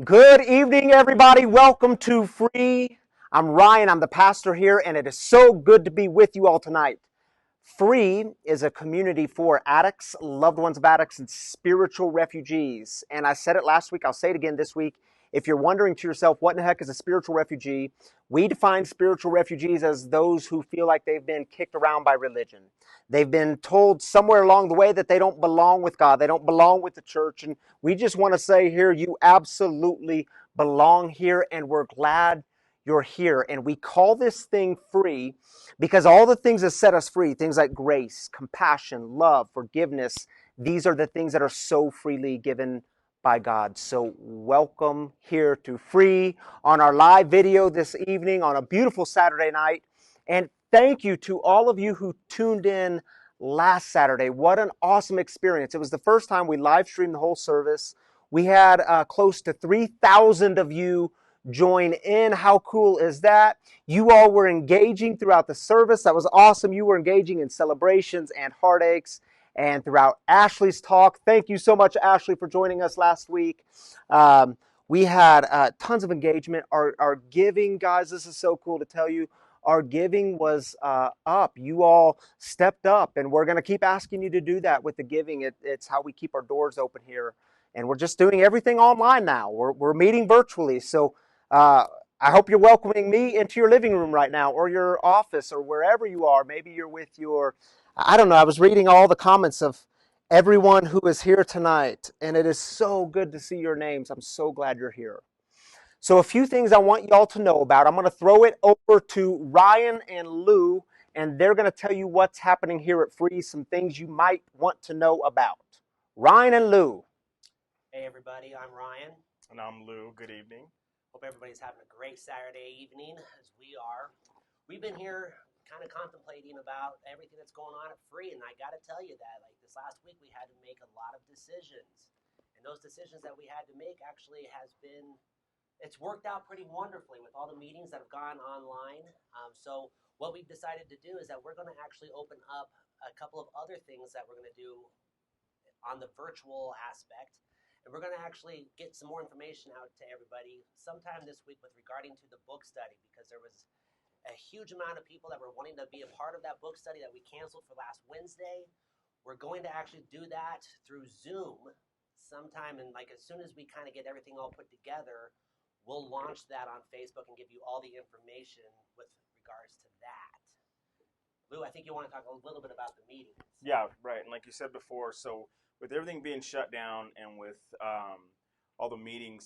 Good evening, everybody. Welcome to Free. I'm Ryan. I'm the pastor here, and it is so good to be with you all tonight. Free is a community for addicts, loved ones of addicts, and spiritual refugees. And I said it last week, I'll say it again this week. If you're wondering to yourself, what in the heck is a spiritual refugee? We define spiritual refugees as those who feel like they've been kicked around by religion. They've been told somewhere along the way that they don't belong with God, they don't belong with the church. And we just want to say here, you absolutely belong here, and we're glad you're here. And we call this thing free because all the things that set us free, things like grace, compassion, love, forgiveness, these are the things that are so freely given by God. So welcome here to Free on our live video this evening on a beautiful Saturday night. And thank you to all of you who tuned in last Saturday. What an awesome experience. It was the first time we live streamed the whole service. We had close to 3,000 of you join in. How cool is that? You all were engaging throughout the service. That was awesome. You were engaging in celebrations and heartaches and throughout Ashley's talk. Thank you so much, Ashley, for joining us last week. We had tons of engagement. Our giving, guys, this is so cool to tell you. Our giving was up. You all stepped up, and we're going to keep asking you to do that with the giving. It's how we keep our doors open here. And we're just doing everything online now. We're meeting virtually. So I hope you're welcoming me into your living room right now or your office or wherever you are. Maybe you're with your, I don't know. I was reading all the comments of everyone who is here tonight, and it is so good to see your names. I'm so glad you're here. So, a few things I want y'all to know about. I'm going to throw it over to Ryan and Lou, and they're going to tell you what's happening here at Free, some things you might want to know about. Ryan and Lou. Hey everybody, I'm Ryan. And I'm Lou. Good evening. Hope everybody's having a great Saturday evening as we are. We've been here kind of contemplating about everything that's going on at Free, and I got to tell you that like this last week we had to make a lot of decisions. And those decisions that we had to make actually it's worked out pretty wonderfully with all the meetings that have gone online. So what we've decided to do is that we're going to actually open up a couple of other things that we're going to do on the virtual aspect. And we're going to actually get some more information out to everybody sometime this week with regarding to the book study, because there was a huge amount of people that were wanting to be a part of that book study that we canceled for last Wednesday. We're going to actually do that through Zoom sometime, and like as soon as we kind of get everything all put together, we'll launch that on Facebook and give you all the information with regards to that. Lou, I think you want to talk a little bit about the meetings. Yeah, right. And like you said before, so with everything being shut down and with all the meeting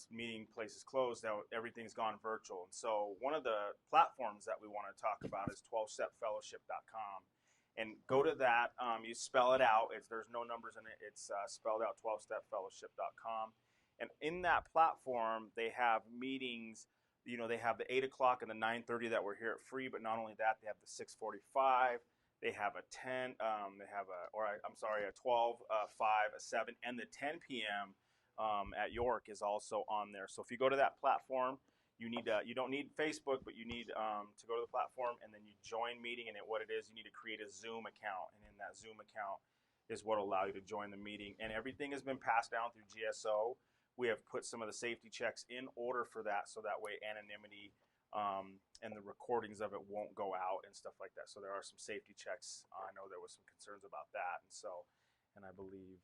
places closed, now everything's gone virtual. And so one of the platforms that we want to talk about is 12stepfellowship.com. And go to that. You spell it out. There's no numbers in it. It's spelled out 12stepfellowship.com. And in that platform, they have meetings. They have the 8 o'clock and the 9:30 that we're here at Free. But not only that, they have the 6:45. They have a 10. They have a 12, 5, a 7, and the 10 p.m. At York is also on there. So if you go to that platform, you don't need Facebook, but you need to go to the platform, and then you join meeting. And what it is, you need to create a Zoom account, and in that Zoom account is what will allow you to join the meeting. And everything has been passed down through GSO. We have put some of the safety checks in order for that, so that way anonymity and the recordings of it won't go out and stuff like that. So there are some safety checks. I know there was some concerns about that, and I believe,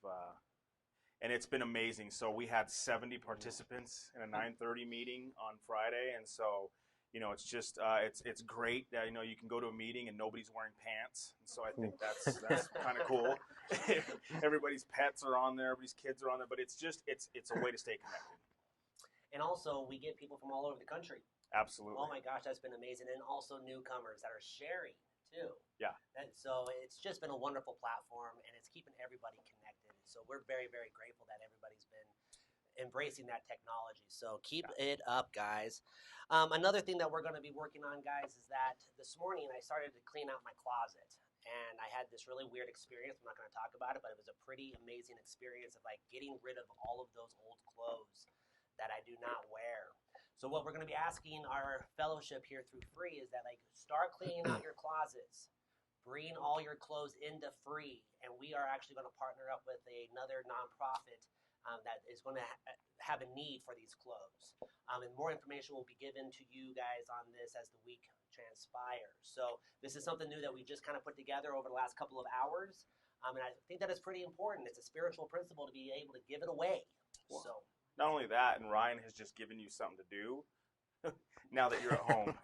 and it's been amazing. So we had 70 participants in a 9:30 meeting on Friday, and so it's just it's great that you can go to a meeting and nobody's wearing pants, and so I think that's kind of cool. Everybody's pets are on there, everybody's kids are on there, but it's a way to stay connected. And also, we get people from all over the country. Absolutely. Oh my gosh, that's been amazing. And also newcomers that are sharing too. Yeah. And so it's just been a wonderful platform, and it's keeping everybody connected. So we're very, very grateful that everybody's been embracing that technology. So keep it up, guys. Another thing that we're going to be working on, guys, is that this morning I started to clean out my closet. And I had this really weird experience. I'm not going to talk about it, but it was a pretty amazing experience of like getting rid of all of those old clothes that I do not wear. So what we're going to be asking our fellowship here through Free is that like start cleaning out your closets, bring all your clothes into Free, and we are actually going to partner up with another nonprofit that is going to have a need for these clothes. And more information will be given to you guys on this as the week transpires. So this is something new that we just kind of put together over the last couple of hours. And I think that is pretty important. It's a spiritual principle to be able to give it away. Well, so not only that, and Ryan has just given you something to do now that you're at home.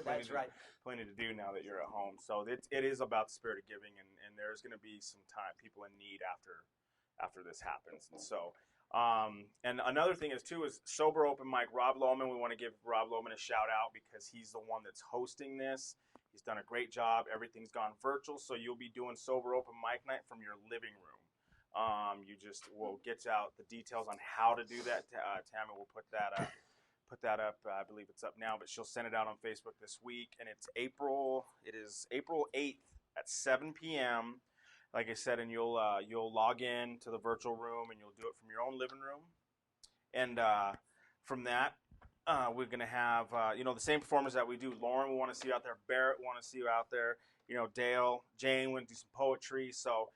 That's right. Plenty to do now that you're at home. So it is about the spirit of giving, and there's going to be some time, people in need after this happens. And so, and another thing is Sober Open Mic. Rob Lohman, we want to give Rob Lohman a shout out because he's the one that's hosting this. He's done a great job. Everything's gone virtual, so you'll be doing Sober Open Mic night from your living room. We'll get out the details on how to do that. Tammy will put that up. I believe it's up now, but she'll send it out on Facebook this week, and it is April 8th at 7 p.m. Like I said, and you'll log in to the virtual room, and you'll do it from your own living room. And from that, we're gonna have the same performers that we do. Lauren, we want to see you out there. Barrett, we want to see you out there. Dale, Jane, we want to do some poetry. So,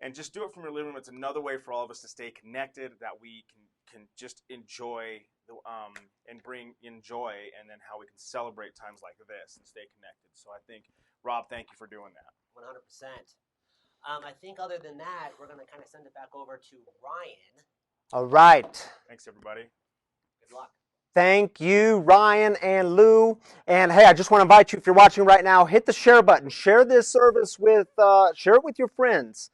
and just do it from your living room. It's another way for all of us to stay connected, that we can just enjoy and bring in joy, and then how we can celebrate times like this and stay connected. So I think, Rob, thank you for doing that. 100%. I think other than that, we're going to kind of send it back over to Ryan. All right. Thanks, everybody. Good luck. Thank you, Ryan and Lou. And hey, I just want to invite you, if you're watching right now, hit the share button. Share this service share it with your friends.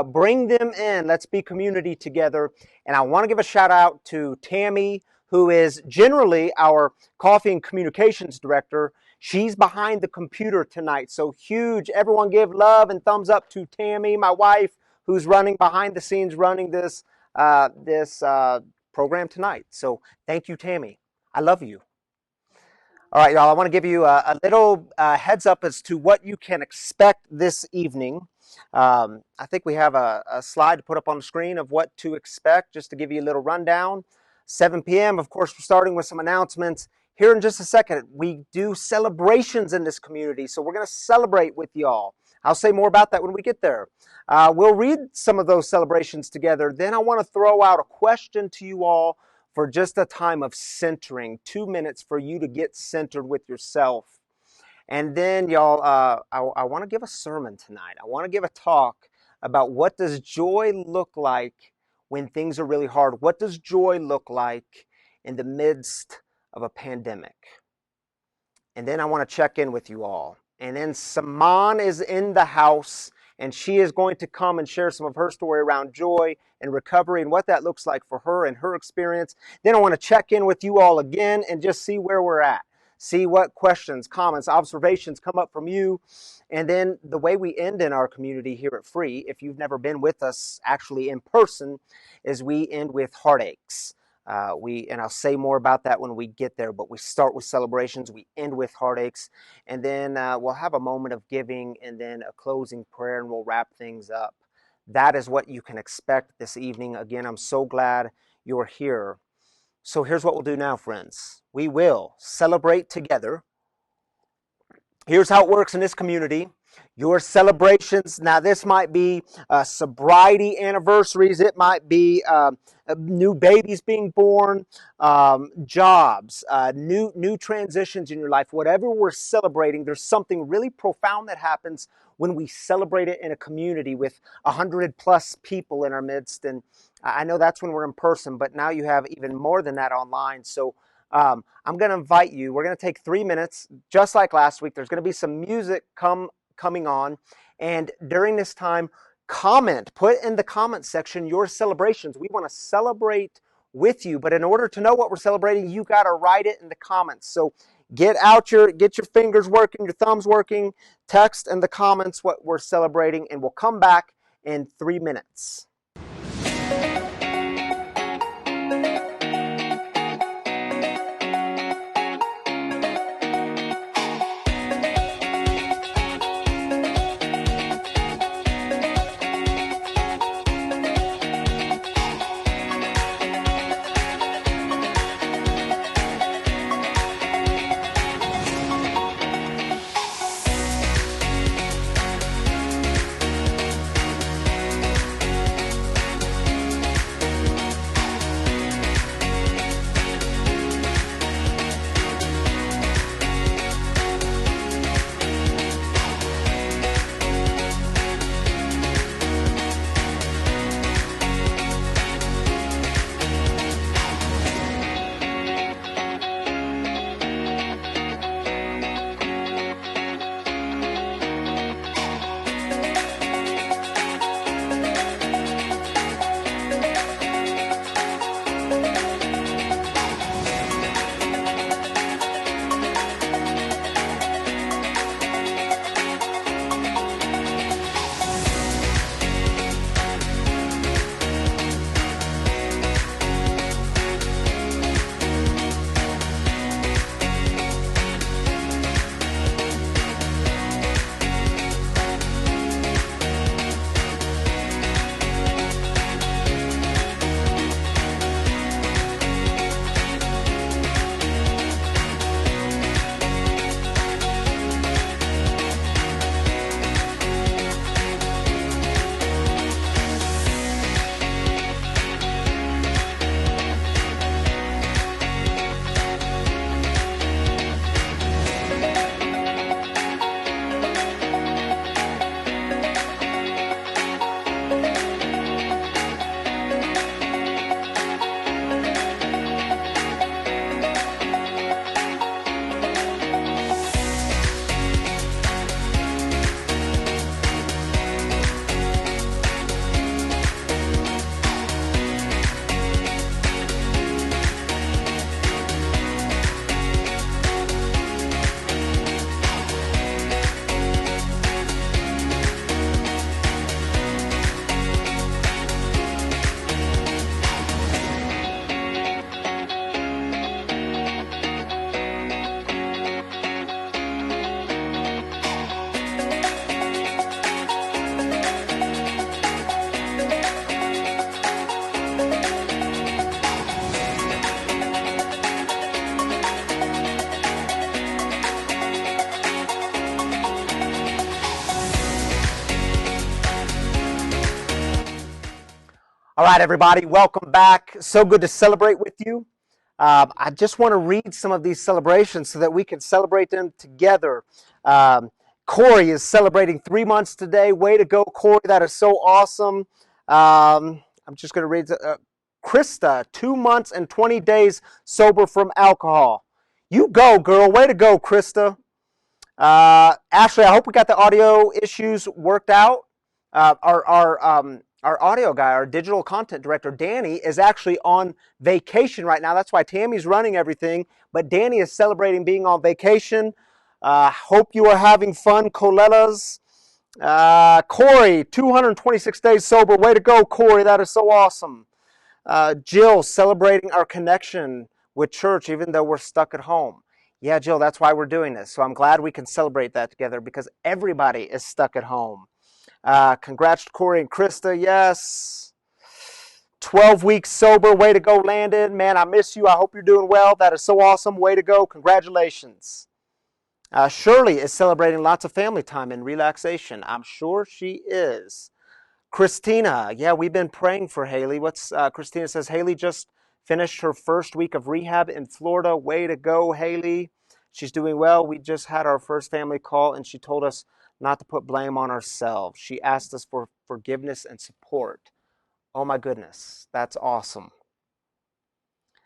Bring them in. Let's be community together. And I want to give a shout out to Tammy, who is generally our coffee and communications director. She's behind the computer tonight. So huge. Everyone give love and thumbs up to Tammy, my wife, who's running behind the scenes, running this program tonight. So thank you, Tammy. I love you. All right, y'all, I want to give you a little heads up as to what you can expect this evening. I think we have a slide to put up on the screen of what to expect, just to give you a little rundown. 7 p.m., of course, we're starting with some announcements. Here in just a second, we do celebrations in this community, so we're going to celebrate with y'all. I'll say more about that when we get there. We'll read some of those celebrations together. Then I want to throw out a question to you all for just a time of centering, 2 minutes for you to get centered with yourself. And then, y'all, I want to give a sermon tonight. I want to give a talk about what does joy look like when things are really hard. What does joy look like in the midst of a pandemic? And then I want to check in with you all. And then Saman is in the house, and she is going to come and share some of her story around joy and recovery and what that looks like for her and her experience. Then I want to check in with you all again and just see where we're at. See what questions, comments, observations come up from you. And then the way we end in our community here at Free, if you've never been with us actually in person, is we end with heartaches. And I'll say more about that when we get there, but we start with celebrations, we end with heartaches, and then we'll have a moment of giving and then a closing prayer, and we'll wrap things up. That is what you can expect this evening. Again, I'm so glad you're here. So here's what we'll do now, friends. We will celebrate together. Here's how it works in this community. Your celebrations, now this might be sobriety anniversaries, it might be new babies being born, jobs, new transitions in your life. Whatever we're celebrating, there's something really profound that happens when we celebrate it in a community with 100+ people in our midst. And I know that's when we're in person, but now you have even more than that online. So I'm going to invite you. We're going to take 3 minutes, just like last week. There's going to be some music coming on, and during this time, put in the comment section your celebrations. We want to celebrate with you, but in order to know what we're celebrating, you got to write it in the comments. So get your fingers working, your thumbs working, text in the comments what we're celebrating, and we'll come back in 3 minutes. All right, everybody, welcome back. So good to celebrate with you. I just want to read some of these celebrations so that we can celebrate them together. Um, Corey is celebrating 3 months today. Way to go, Corey. That is so awesome. I'm just going to read Krista, 2 months and 20 days sober from alcohol. You go, girl. Way to go, Krista. Ashley, I hope we got the audio issues worked out. Our audio guy, our digital content director, Danny, is actually on vacation right now. That's why Tammy's running everything, but Danny is celebrating being on vacation. Hope you are having fun, Colelas. Corey, 226 days sober. Way to go, Corey. That is so awesome. Jill, celebrating our connection with church, even though we're stuck at home. Yeah, Jill, that's why we're doing this. So I'm glad we can celebrate that together because everybody is stuck at home. Congrats to Corey and Krista. Yes. 12 weeks sober. Way to go, Landon. Man, I miss you. I hope you're doing well. That is so awesome. Way to go. Congratulations. Shirley is celebrating lots of family time and relaxation. I'm sure she is. Christina, yeah, we've been praying for Haley. Christina says, Haley just finished her first week of rehab in Florida. Way to go, Haley. She's doing well. We just had our first family call, and she told us not to put blame on ourselves. She asked us for forgiveness and support. Oh, my goodness. That's awesome.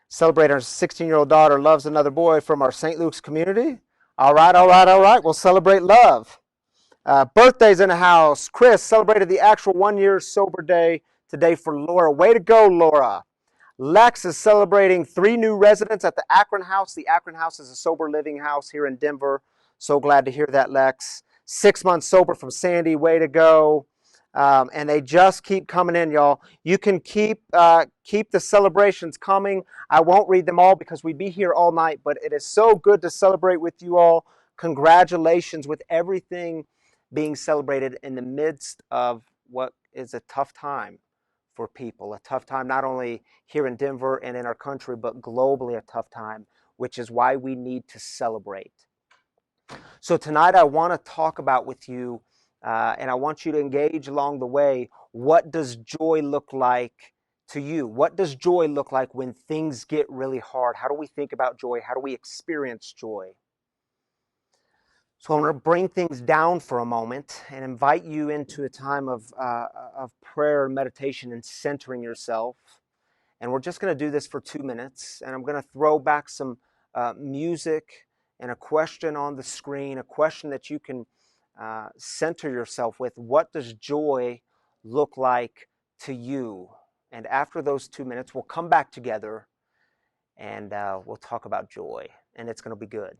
Celebrate our 16-year-old daughter loves another boy from our St. Luke's community. All right, all right, all right. We'll celebrate love. Birthdays in the house. Chris celebrated the actual 1 year sober day today for Laura. Way to go, Laura. Lex is celebrating 3 new residents at the Akron House. The Akron House is a sober living house here in Denver. So glad to hear that, Lex. 6 months sober from Sandy. Way to go. And they just keep coming in, y'all. You can keep the celebrations coming. I won't read them all because we'd be here all night, but it is so good to celebrate with you all. Congratulations with everything being celebrated in the midst of what is a tough time for people, a tough time not only here in Denver and in our country, but globally a tough time, which is why we need to celebrate. So tonight I want to talk about with you, and I want you to engage along the way, what does joy look like to you? What does joy look like when things get really hard? How do we think about joy? How do we experience joy? So I'm going to bring things down for a moment and invite you into a time of prayer and meditation and centering yourself. And we're just going to do this for 2 minutes. And I'm going to throw back some music and a question on the screen, a question that you can center yourself with. What does joy look like to you? And after those 2 minutes, we'll come back together and we'll talk about joy. And it's going to be good.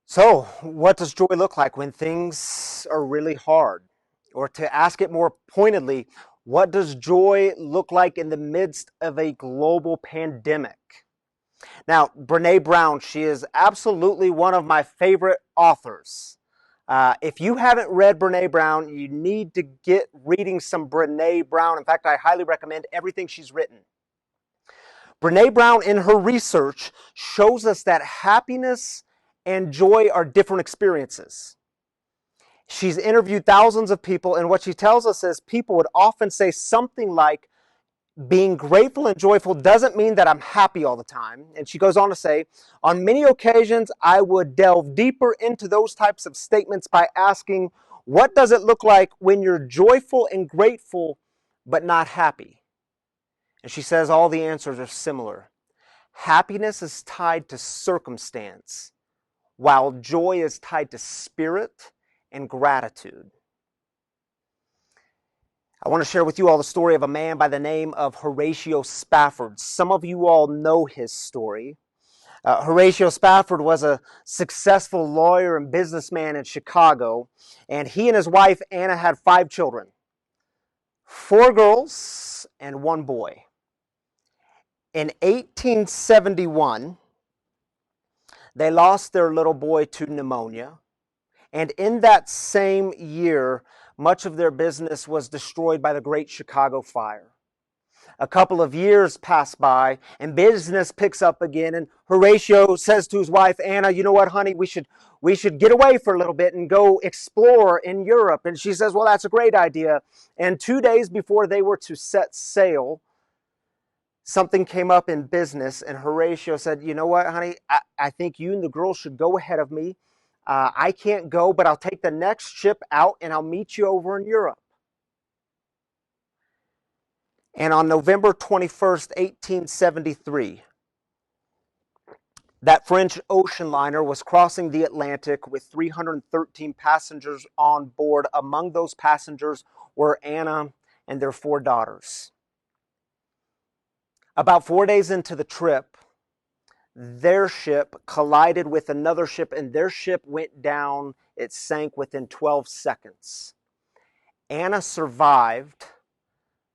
So, what does joy look like when things are really hard? Or to ask it more pointedly, what does joy look like in the midst of a global pandemic? Now, Brene Brown, she is absolutely one of my favorite authors. If you haven't read Brene Brown, you need to get reading some Brene Brown. In fact, I highly recommend everything she's written. Brene Brown, in her research, shows us that happiness and joy are different experiences. She's interviewed thousands of people, and what she tells us is people would often say something like, being grateful and joyful doesn't mean that I'm happy all the time. And she goes on to say, on many occasions, I would delve deeper into those types of statements by asking, what does it look like when you're joyful and grateful, but not happy? And she says all the answers are similar. Happiness is tied to circumstance, while joy is tied to spirit and gratitude. I want to share with you all the story of a man by the name of Horatio Spafford. Some of you all know his story. Horatio Spafford was a successful lawyer and businessman in Chicago, and he and his wife Anna had 5 children, 4 girls and 1 boy. In 1871, they lost their little boy to pneumonia, and in that same year, much of their business was destroyed by the Great Chicago Fire. A couple of years pass by, and business picks up again, and Horatio says to his wife, Anna, you know what, honey, we should get away for a little bit and go explore in Europe. And she says, well, that's a great idea. And 2 days before they were to set sail, something came up in business, and Horatio said, you know what, honey, I think you and the girls should go ahead of me. I can't go, but I'll take the next ship out and I'll meet you over in Europe. And on November 21st, 1873, that French ocean liner was crossing the Atlantic with 313 passengers on board. Among those passengers were Anna and their 4 daughters. About 4 days into the trip, their ship collided with another ship, and their ship went down. It sank within 12 seconds. Anna survived.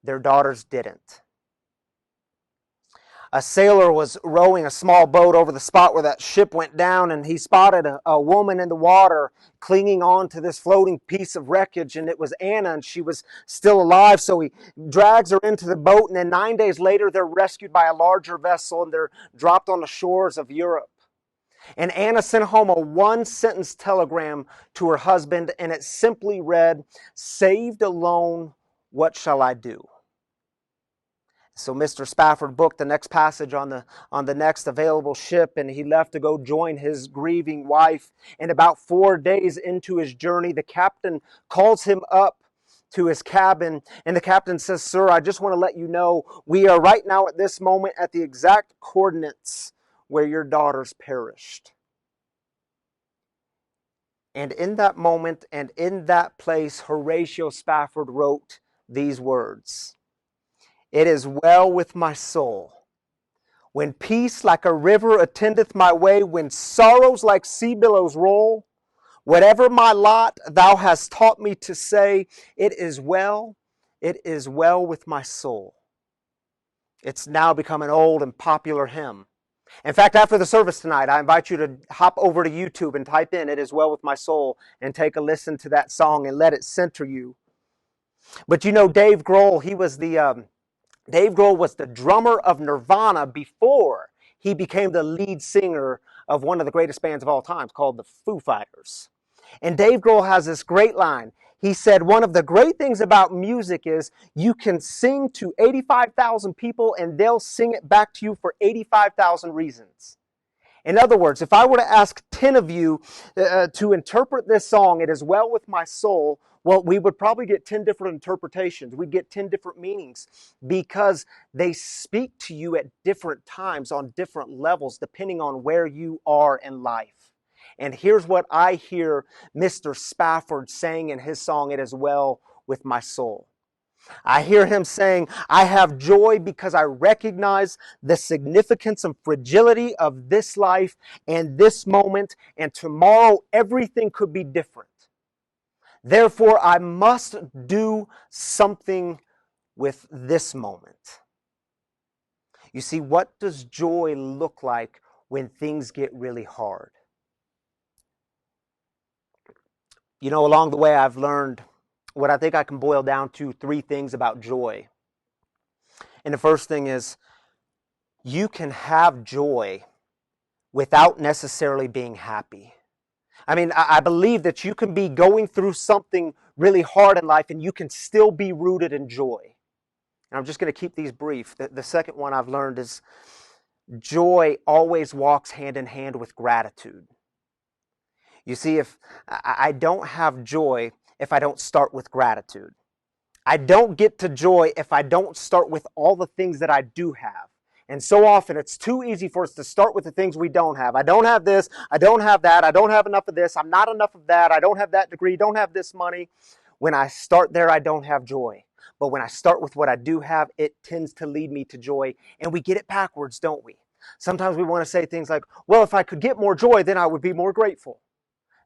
Their daughters didn't. A sailor was rowing a small boat over the spot where that ship went down, and he spotted a woman in the water clinging on to this floating piece of wreckage, and it was Anna, and she was still alive. So he drags her into the boat, and then 9 days later, they're rescued by a larger vessel, and they're dropped on the shores of Europe. And Anna sent home a 1-sentence telegram to her husband, and it simply read, "Saved alone, what shall I do?" So Mr. Spafford booked the next passage on the next available ship, and he left to go join his grieving wife. And about 4 days into his journey, the captain calls him up to his cabin, and the captain says, "Sir, I just want to let you know we are right now at this moment at the exact coordinates where your daughters perished." And in that moment and in that place, Horatio Spafford wrote these words: "It is well with my soul. When peace like a river attendeth my way, when sorrows like sea billows roll, whatever my lot, thou hast taught me to say, it is well with my soul." It's now become an old and popular hymn. In fact, after the service tonight, I invite you to hop over to YouTube and type in "It is well with my soul" and take a listen to that song and let it center you. But you know, Dave Grohl was the drummer of Nirvana before he became the lead singer of one of the greatest bands of all time called the Foo Fighters. And Dave Grohl has this great line. He said, one of the great things about music is you can sing to 85,000 people and they'll sing it back to you for 85,000 reasons. In other words, if I were to ask 10 of you to interpret this song, "It is well with my soul," well, we would probably get 10 different interpretations. We'd get 10 different meanings because they speak to you at different times on different levels depending on where you are in life. And here's what I hear Mr. Spafford saying in his song, "It is well with my soul." I hear him saying, I have joy because I recognize the significance and fragility of this life and this moment, and tomorrow everything could be different. Therefore, I must do something with this moment. You see, what does joy look like when things get really hard? You know, along the way, I've learned what I think I can boil down to 3 things about joy. And the first thing is, you can have joy without necessarily being happy. I mean, I believe that you can be going through something really hard in life and you can still be rooted in joy. And I'm just going to keep these brief. The second one I've learned is joy always walks hand in hand with gratitude. You see, if I don't have joy if I don't start with gratitude. I don't get to joy if I don't start with all the things that I do have. And so often it's too easy for us to start with the things we don't have. I don't have this. I don't have that. I don't have enough of this. I'm not enough of that. I don't have that degree. Don't have this money. When I start there, I don't have joy. But when I start with what I do have, it tends to lead me to joy. And we get it backwards, don't we? Sometimes we want to say things like, well, if I could get more joy, then I would be more grateful.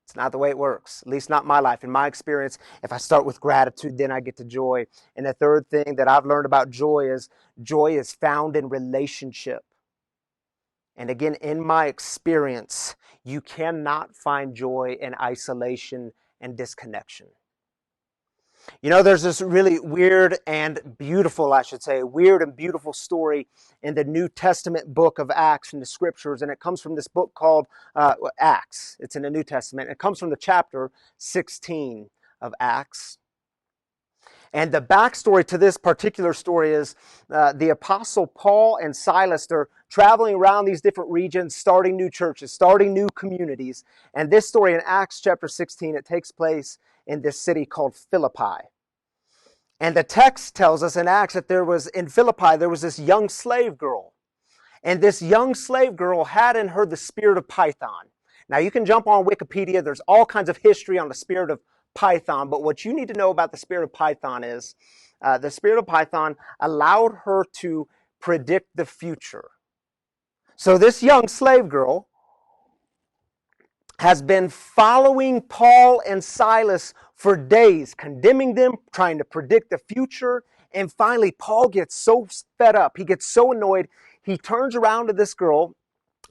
It's not the way it works, at least not in my life. In my experience, if I start with gratitude, then I get to joy. And the third thing that I've learned about joy is found in relationship. And again, in my experience, you cannot find joy in isolation and disconnection. You know, there's this really weird and beautiful story in the New Testament book of Acts in the scriptures. And it comes from this book called Acts. It's in the New Testament. It comes from the chapter 16 of Acts. And the backstory to this particular story is the Apostle Paul and Silas, they're traveling around these different regions, starting new churches, starting new communities. And this story in Acts chapter 16, it takes place in this city called Philippi. And the text tells us in Acts that in Philippi, there was this young slave girl. And this young slave girl had in her the spirit of Python. Now you can jump on Wikipedia. There's all kinds of history on the spirit of Python. But what you need to know about the spirit of Python is the spirit of Python allowed her to predict the future. So this young slave girl has been following Paul and Silas for days, condemning them, trying to predict the future. And finally, Paul gets so fed up. He gets so annoyed. He turns around to this girl.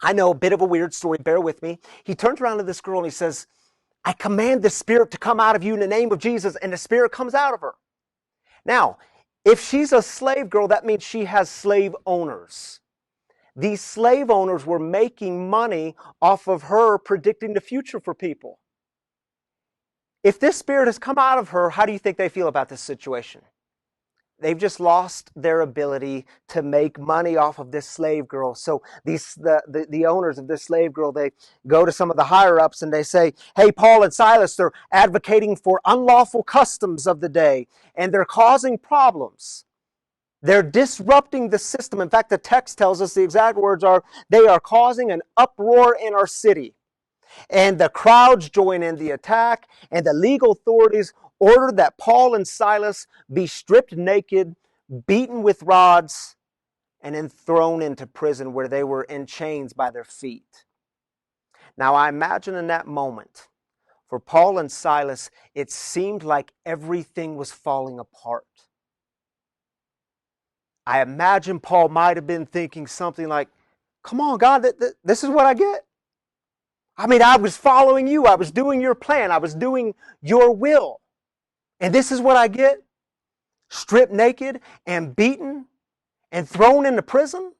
I know, a bit of a weird story. Bear with me. He turns around to this girl and he says, I command the spirit to come out of you in the name of Jesus. And the spirit comes out of her. Now, if she's a slave girl, that means she has slave owners. These slave owners were making money off of her predicting the future for people. If this spirit has come out of her, how do you think they feel about this situation? They've just lost their ability to make money off of this slave girl. So the owners of this slave girl, they go to some of the higher ups and they say, hey, Paul and Silas, they're advocating for unlawful customs of the day and they're causing problems. They're disrupting the system. In fact, the text tells us the exact words are, they are causing an uproar in our city. And the crowds join in the attack, and the legal authorities ordered that Paul and Silas be stripped naked, beaten with rods, and then thrown into prison where they were in chains by their feet. Now, I imagine in that moment, for Paul and Silas, it seemed like everything was falling apart. I imagine Paul might have been thinking something like, come on, God, this is what I get? I mean, I was following you. I was doing your plan. I was doing your will. And this is what I get? Stripped naked and beaten and thrown into prison?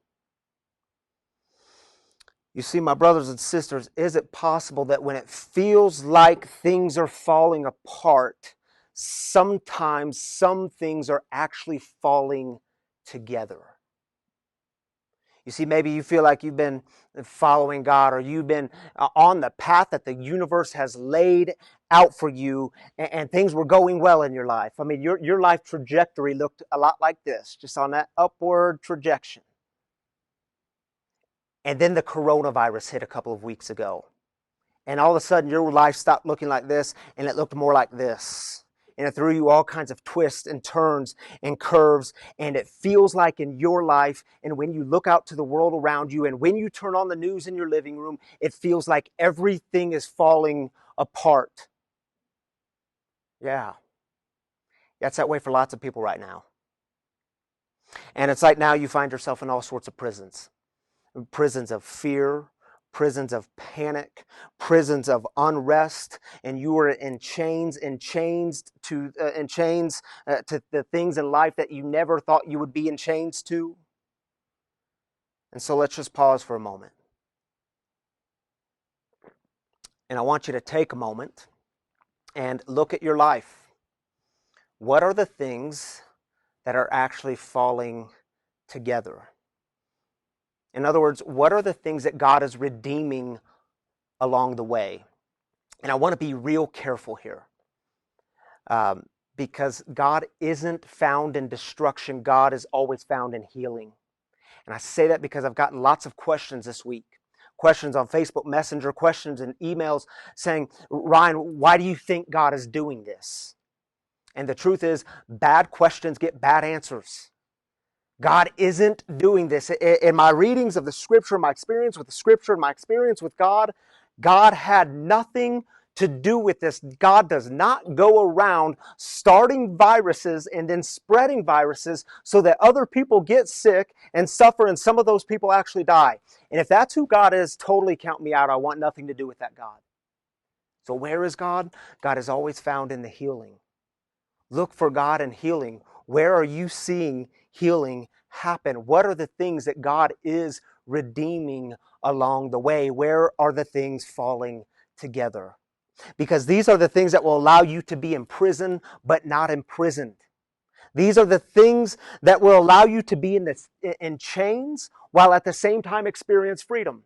You see, my brothers and sisters, is it possible that when it feels like things are falling apart, sometimes some things are actually falling together? You see, maybe you feel like you've been following God or you've been on the path that the universe has laid out for you and things were going well in your life. I mean, your life trajectory looked a lot like this, just on that upward trajectory. And then the coronavirus hit a couple of weeks ago. And all of a sudden your life stopped looking like this and it looked more like this. and it threw you all kinds of twists and turns and curves. And it feels like in your life, and when you look out to the world around you, and when you turn on the news in your living room, it feels like everything is falling apart. Yeah. That's that way for lots of people right now. And it's like now you find yourself in all sorts of prisons. Prisons of fear, prisons of panic, prisons of unrest, and you are in chains to the things in life that you never thought you would be in chains to. And so let's just pause for a moment. And I want you to take a moment and look at your life. What are the things that are actually falling together? In other words, what are the things that God is redeeming along the way? And I want to be real careful here, because God isn't found in destruction. God is always found in healing. And I say that because I've gotten lots of questions this week. Questions on Facebook Messenger, questions in emails saying, Ryan, why do you think God is doing this? And the truth is, bad questions get bad answers. God isn't doing this. In my readings of the Scripture, my experience with the Scripture, my experience with God, God had nothing to do with this. God does not go around starting viruses and then spreading viruses so that other people get sick and suffer, and some of those people actually die. And if that's who God is, totally count me out. I want nothing to do with that God. So where is God? God is always found in the healing. Look for God in healing. Where are you seeing healing happen? What are the things that God is redeeming along the way? Where are the things falling together? Because these are the things that will allow you to be in prison, but not imprisoned. These are the things that will allow you to be in chains while at the same time experience freedom.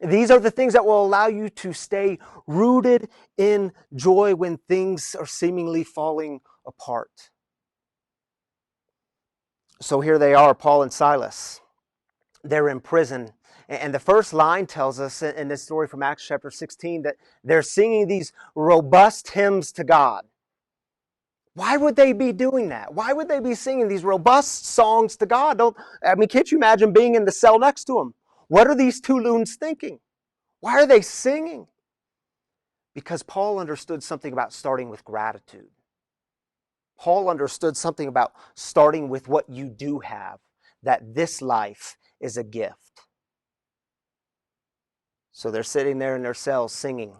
These are the things that will allow you to stay rooted in joy when things are seemingly falling apart. So here they are, Paul and Silas. They're in prison. And the first line tells us in this story from Acts chapter 16 that they're singing these robust hymns to God. Why would they be doing that? Why would they be singing these robust songs to God? Can't you imagine being in the cell next to them? What are these two loons thinking? Why are they singing? Because Paul understood something about starting with gratitude. Paul understood something about starting with what you do have, that this life is a gift. So they're sitting there in their cells singing.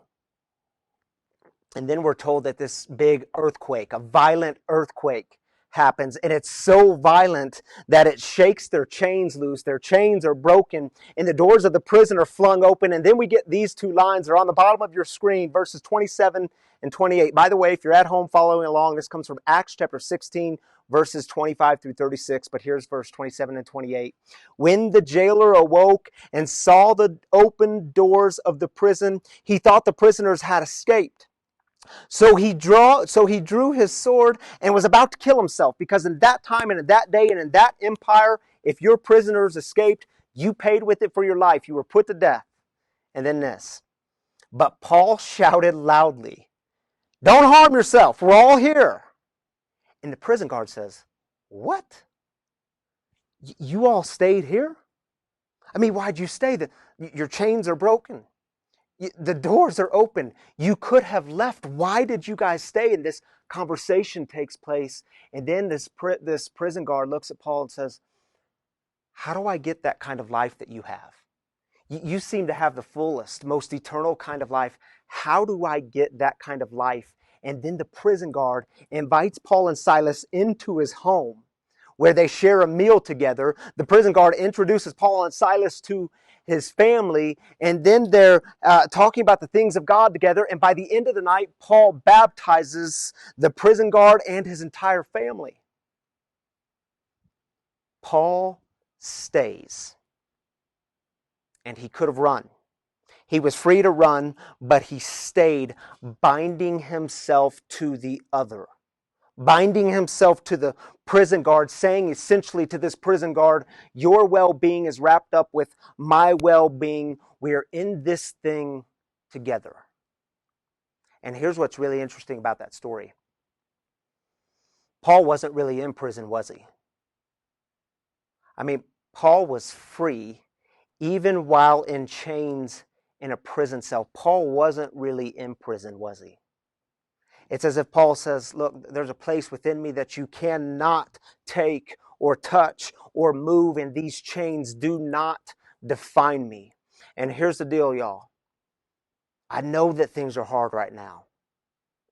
And then we're told that this big earthquake, a violent earthquake, happens. And it's so violent that it shakes their chains loose. Their chains are broken, and the doors of the prison are flung open. And then we get these two lines. They're on the bottom of your screen, verses 27 and 28. By the way, if you're at home following along, this comes from Acts chapter 16, verses 25 through 36. But here's verse 27 and 28. When the jailer awoke and saw the open doors of the prison, he thought the prisoners had escaped. So he drew his sword and was about to kill himself, because in that time and in that day and in that empire, if your prisoners escaped, you paid with it for your life. You were put to death. And then this. But Paul shouted loudly, "Don't harm yourself. We're all here." And the prison guard says, "What? You all stayed here? Why'd you stay? Your chains are broken. The doors are open. You could have left. Why did you guys stay?" And this conversation takes place. And then this prison guard looks at Paul and says, "How do I get that kind of life that you have? You seem to have the fullest, most eternal kind of life. How do I get that kind of life?" And then the prison guard invites Paul and Silas into his home, where they share a meal together. The prison guard introduces Paul and Silas to his family, and then they're talking about the things of God together. And by the end of the night, Paul baptizes the prison guard and his entire family. Paul stays, and he could have run. He was free to run, but he stayed, binding himself to the other. Binding himself to the prison guard, saying essentially to this prison guard, "Your well-being is wrapped up with my well-being. We are in this thing together." And here's what's really interesting about that story. Paul wasn't really in prison, was he? I mean, Paul was free even while in chains in a prison cell. Paul wasn't really in prison, was he? It's as if Paul says, look, there's a place within me that you cannot take or touch or move, and these chains do not define me. And here's the deal, y'all. I know that things are hard right now.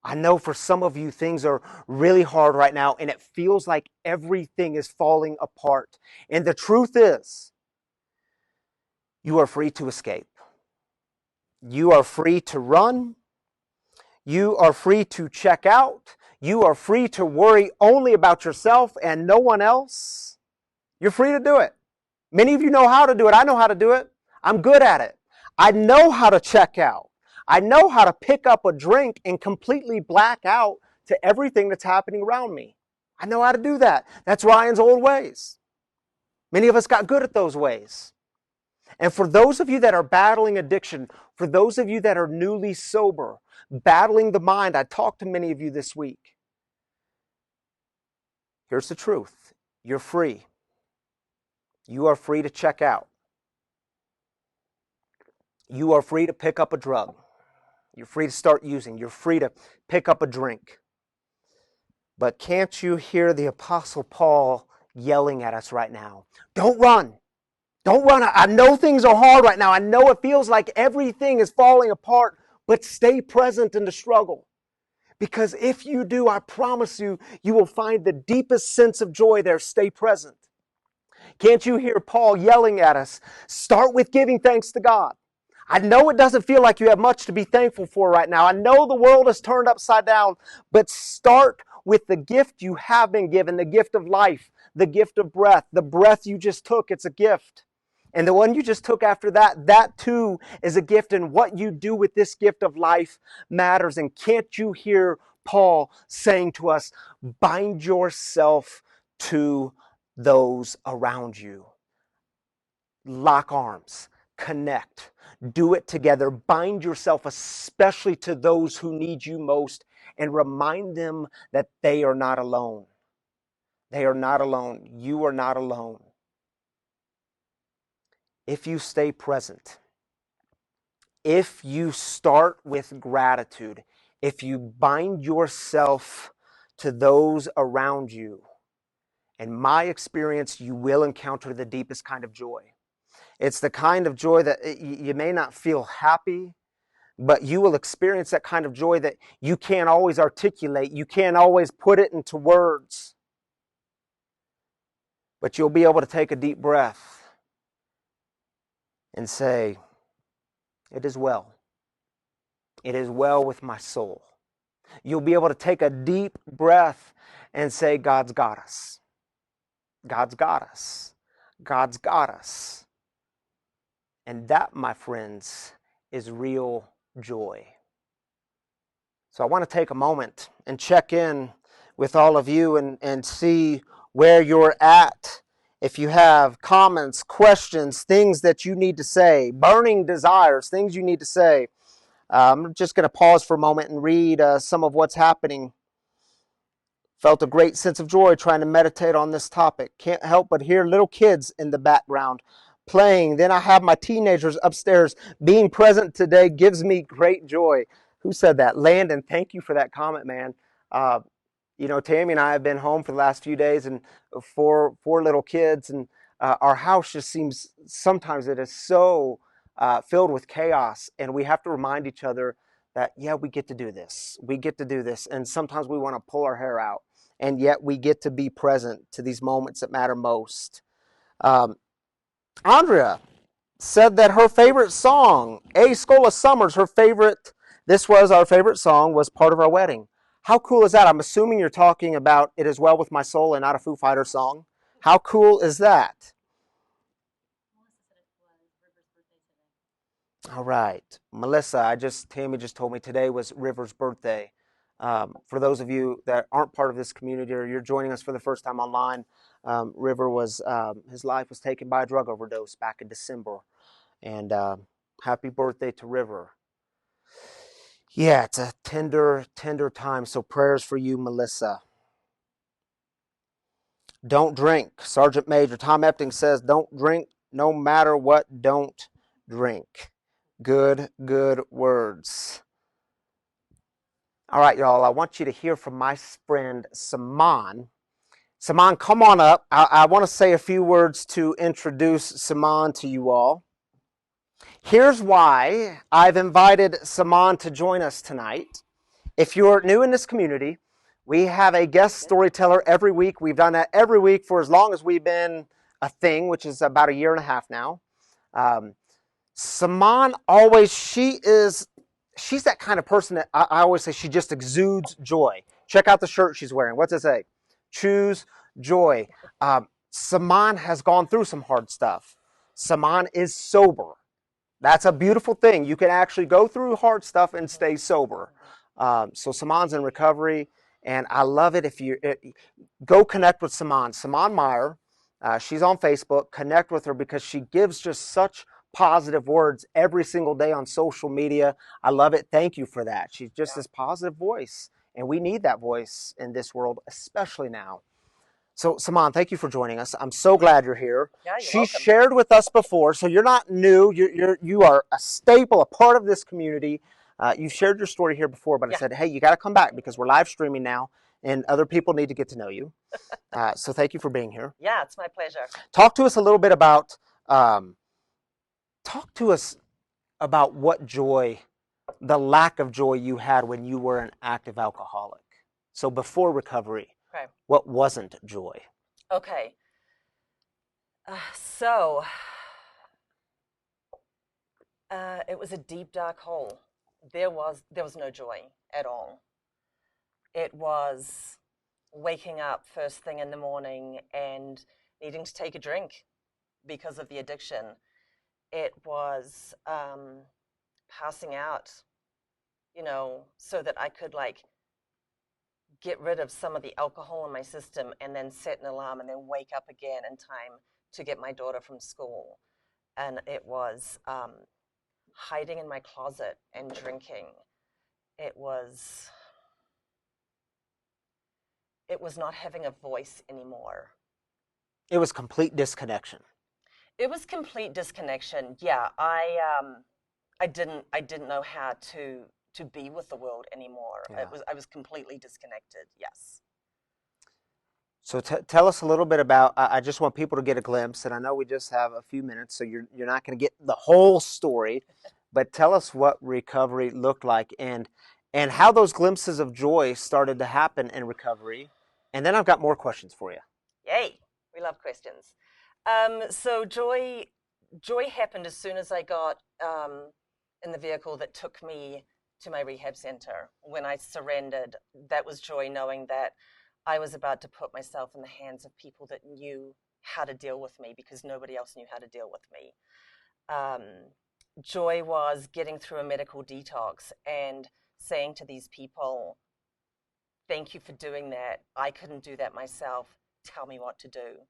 I know for some of you, things are really hard right now, and it feels like everything is falling apart. And the truth is, you are free to escape. You are free to run. You are free to check out. You are free to worry only about yourself and no one else. You're free to do it. Many of you know how to do it. I know how to do it. I'm good at it. I know how to check out. I know how to pick up a drink and completely black out to everything that's happening around me. I know how to do that. That's Ryan's old ways. Many of us got good at those ways. And for those of you that are battling addiction, for those of you that are newly sober, battling the mind, I talked to many of you this week. Here's the truth. You're free. You are free to check out. You are free to pick up a drug. You're free to start using. You're free to pick up a drink. But can't you hear the Apostle Paul yelling at us right now? Don't run. Don't run. I know things are hard right now. I know it feels like everything is falling apart, but stay present in the struggle. Because if you do, I promise you, you will find the deepest sense of joy there. Stay present. Can't you hear Paul yelling at us? Start with giving thanks to God. I know it doesn't feel like you have much to be thankful for right now. I know the world is turned upside down, but start with the gift you have been given, the gift of life, the gift of breath. The breath you just took, it's a gift. And the one you just took after that, that too is a gift. And what you do with this gift of life matters. And can't you hear Paul saying to us, bind yourself to those around you. Lock arms, connect, do it together. Bind yourself especially to those who need you most and remind them that they are not alone. They are not alone. You are not alone. If you stay present, if you start with gratitude, if you bind yourself to those around you, in my experience, you will encounter the deepest kind of joy. It's the kind of joy that you may not feel happy, but you will experience that kind of joy that you can't always articulate. You can't always put it into words. But you'll be able to take a deep breath and say, it is well. It is well with my soul. You'll be able to take a deep breath and say, God's got us. God's got us. God's got us. And that, my friends, is real joy. So I want to take a moment and check in with all of you and see where you're at. If you have comments, questions, things that you need to say, burning desires, things you need to say, I'm just going to pause for a moment and read some of what's happening. Felt a great sense of joy trying to meditate on this topic. Can't help but hear little kids in the background playing. Then I have my teenagers upstairs. Being present today gives me great joy. Who said that? Landon, thank you for that comment, man. Tammy and I have been home for the last few days, and four little kids, and our house just seems, sometimes it is so filled with chaos, and we have to remind each other that, yeah, we get to do this. We get to do this, and sometimes we want to pull our hair out, and yet we get to be present to these moments that matter most. Andrea said that her favorite song, A Skola Summers, this was our favorite song, was part of our wedding. How cool is that? I'm assuming you're talking about It Is Well With My Soul and not a Foo Fighters song. How cool is that? All right. Melissa, Tammy just told me today was River's birthday. For those of you that aren't part of this community or you're joining us for the first time online, River his life was taken by a drug overdose back in December. And happy birthday to River. Yeah, it's a tender, tender time. So prayers for you, Melissa. Don't drink. Sergeant Major Tom Epting says, don't drink no matter what, don't drink. Good, good words. All right, y'all, I want you to hear from my friend Saman. Saman, come on up. I want to say a few words to introduce Saman to you all. Here's why I've invited Saman to join us tonight. If you're new in this community, we have a guest storyteller every week. We've done that every week for as long as we've been a thing, which is about a year and a half now. Saman always, she's that kind of person that I always say she just exudes joy. Check out the shirt she's wearing. What's it say? Choose joy. Saman has gone through some hard stuff. Saman is sober. That's a beautiful thing. You can actually go through hard stuff and stay sober. So Saman's in recovery, and I love it. If you go connect with Saman, Saman Meyer, she's on Facebook. Connect with her because she gives just such positive words every single day on social media. I love it. Thank you for that. She's just this positive voice, and we need that voice in this world, especially now. So, Saman, thank you for joining us. I'm so glad you're here. Yeah, you're She welcome. shared with us before, so you're not new. You are a staple, a part of this community. You shared your story here before, but I Yeah. said, hey, you got to come back because we're live streaming now, and other people need to get to know you. So, thank you for being here. Yeah, it's my pleasure. Talk to us a little bit about. Talk to us about what joy, the lack of joy you had when you were an active alcoholic. So before recovery, Okay. what wasn't joy? Okay. So it was a deep, dark hole. There was no joy at all. It was waking up first thing in the morning and needing to take a drink because of the addiction. It was passing out, so that I could get rid of some of the alcohol in my system and then set an alarm and then wake up again in time to get my daughter from school. And it was hiding in my closet and drinking. It was not having a voice anymore. It was complete disconnection. It was complete disconnection. Yeah, I didn't know how to be with the world anymore. Yeah. I was completely disconnected. Yes. So tell us a little bit about. I just want people to get a glimpse, and I know we just have a few minutes, so you're not going to get the whole story, but tell us what recovery looked like and how those glimpses of joy started to happen in recovery. And then I've got more questions for you. Yay! We love questions. So joy happened as soon as I got in the vehicle that took me to my rehab center. When I surrendered, that was joy, knowing that I was about to put myself in the hands of people that knew how to deal with me because nobody else knew how to deal with me. Joy was getting through a medical detox and saying to these people, thank you for doing that. I couldn't do that myself. Tell me what to do.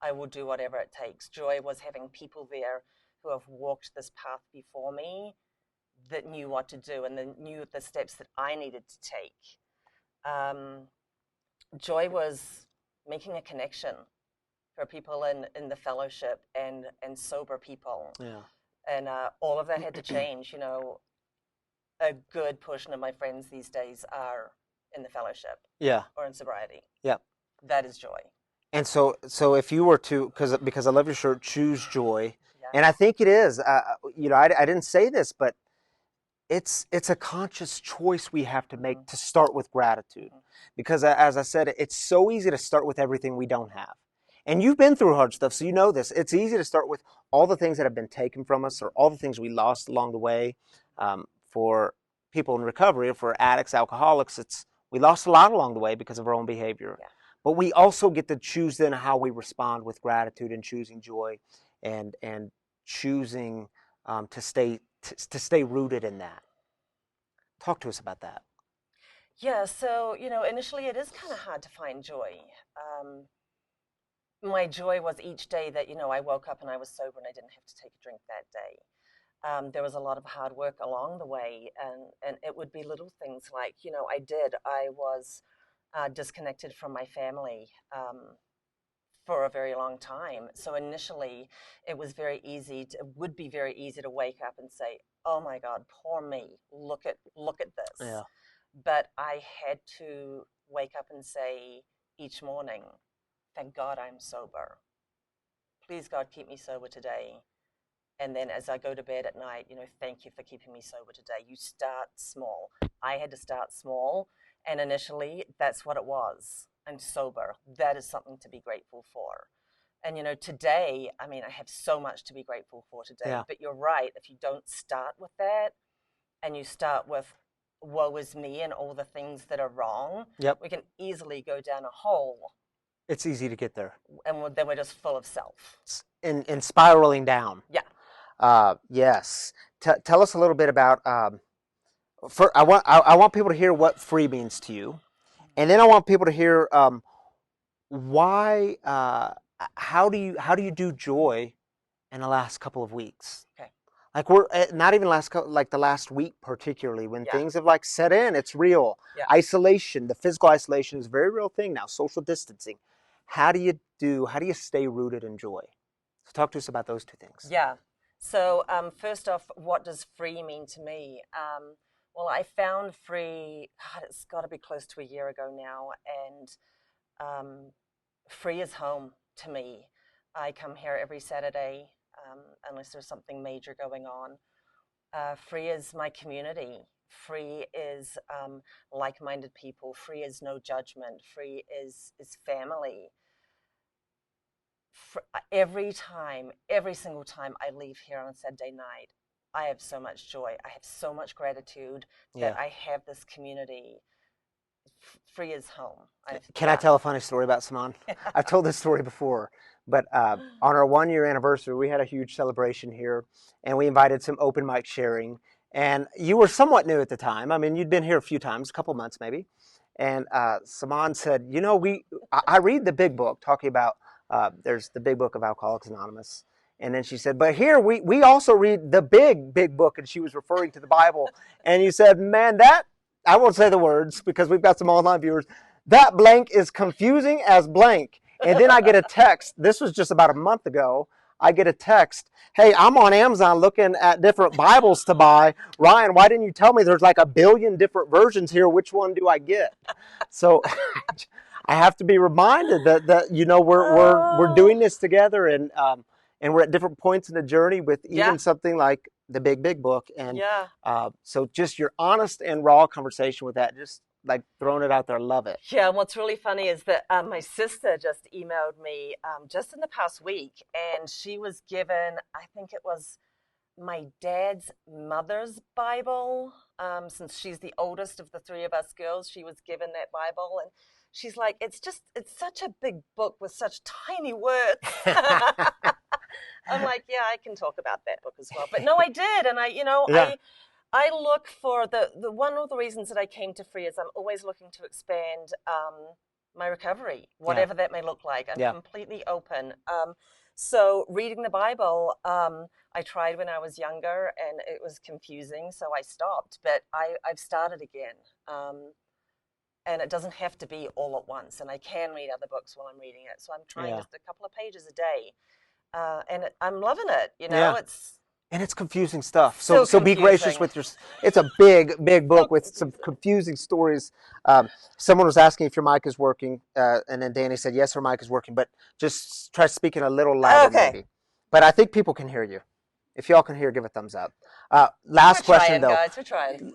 I will do whatever it takes. Joy was having people there who have walked this path before me that knew what to do and that knew the steps that I needed to take. Joy was making a connection for people in the fellowship and sober people. Yeah. And all of that had to change. A good portion of my friends these days are in the fellowship. Yeah. Or in sobriety. Yeah. That is joy. And so if you were to, because I love your shirt, choose joy, Yeah. and I think it is. I didn't say this, but it's a conscious choice we have to make to start with gratitude, because as I said, it's so easy to start with everything we don't have. And you've been through hard stuff, so you know this. It's easy to start with all the things that have been taken from us or all the things we lost along the way. For people in recovery, for addicts, alcoholics, we lost a lot along the way because of our own behavior. Yeah. But we also get to choose then how we respond with gratitude and choosing joy and choosing to stay rooted in that. Talk to us about that. Yeah, so, initially it is kind of hard to find joy. My joy was each day that, I woke up and I was sober and I didn't have to take a drink that day. There was a lot of hard work along the way, and it would be little things like, I was disconnected from my family. for a very long time. So initially, it was very easy. It would be very easy to wake up and say, "Oh my God, poor me! Look at this." Yeah. But I had to wake up and say each morning, "Thank God I'm sober. Please God, keep me sober today." And then as I go to bed at night, thank you for keeping me sober today. You start small. I had to start small. And initially, that's what it was. I'm sober. That is something to be grateful for. And, today, I mean, I have so much to be grateful for today. Yeah. But you're right. If you don't start with that and you start with woe is me and all the things that are wrong, Yep. we can easily go down a hole. It's easy to get there. And then we're just full of self. And spiraling down. Yeah. Yes. Tell us a little bit about. I want people to hear what free means to you, and then I want people to hear why. How do you do joy in the last couple of weeks? Okay. Like we're not even like the last week particularly when Yeah. things have like set in. It's real. Yeah. Isolation, the physical isolation is a very real thing now. Social distancing. How do you stay rooted in joy? So talk to us about those two things. Yeah. So first off, what does free mean to me? Well, I found free, God, it's got to be close to a year ago now, and free is home to me. I come here every Saturday, unless there's something major going on. Free is my community. Free is like-minded people. Free is no judgment. Free is family. Every single time I leave here on a Saturday night, I have so much joy. I have so much gratitude that I have this community. Free is home. Can I tell a funny story about Simone? I've told this story before, but on our 1-year anniversary, we had a huge celebration here, and we invited some open mic sharing. And you were somewhat new at the time. I mean, you'd been here a few times, a couple months maybe. And Simone said, I read the big book talking about. There's the big book of Alcoholics Anonymous. And then she said, but here we also read the big book. And she was referring to the Bible. And you said, man, I won't say the words because we've got some online viewers. That blank is confusing as blank. And then I get a text. This was just about a month ago. I get a text. Hey, I'm on Amazon looking at different Bibles to buy. Ryan, why didn't you tell me there's like 1 billion different versions here? Which one do I get? So I have to be reminded that we're doing this together, and we're at different points in the journey with even something like the big book, and so just your honest and raw conversation with that, just like throwing it out there, love it. Yeah, and what's really funny is that my sister just emailed me just in the past week, and she was given, I think it was my dad's mother's Bible. Since she's the oldest of the three of us girls, she was given that Bible, and she's like, it's such a big book with such tiny words. I'm like, yeah, I can talk about that book as well. But no, I did. And I look for the one of the reasons that I came to Free is I'm always looking to expand my recovery, whatever that may look like. I'm completely open. So reading the Bible, I tried when I was younger and it was confusing, so I stopped. But I've started again. And it doesn't have to be all at once. And I can read other books while I'm reading it. So I'm trying just a couple of pages a day. And I'm loving it. And it's confusing stuff. So be gracious with it's a big book with some confusing stories. Someone was asking if your mic is working. And then Danny said, yes, her mic is working. But just try speaking a little louder maybe. But I think people can hear you. If y'all can hear, give a thumbs up. Last question, though. Guys, we're trying.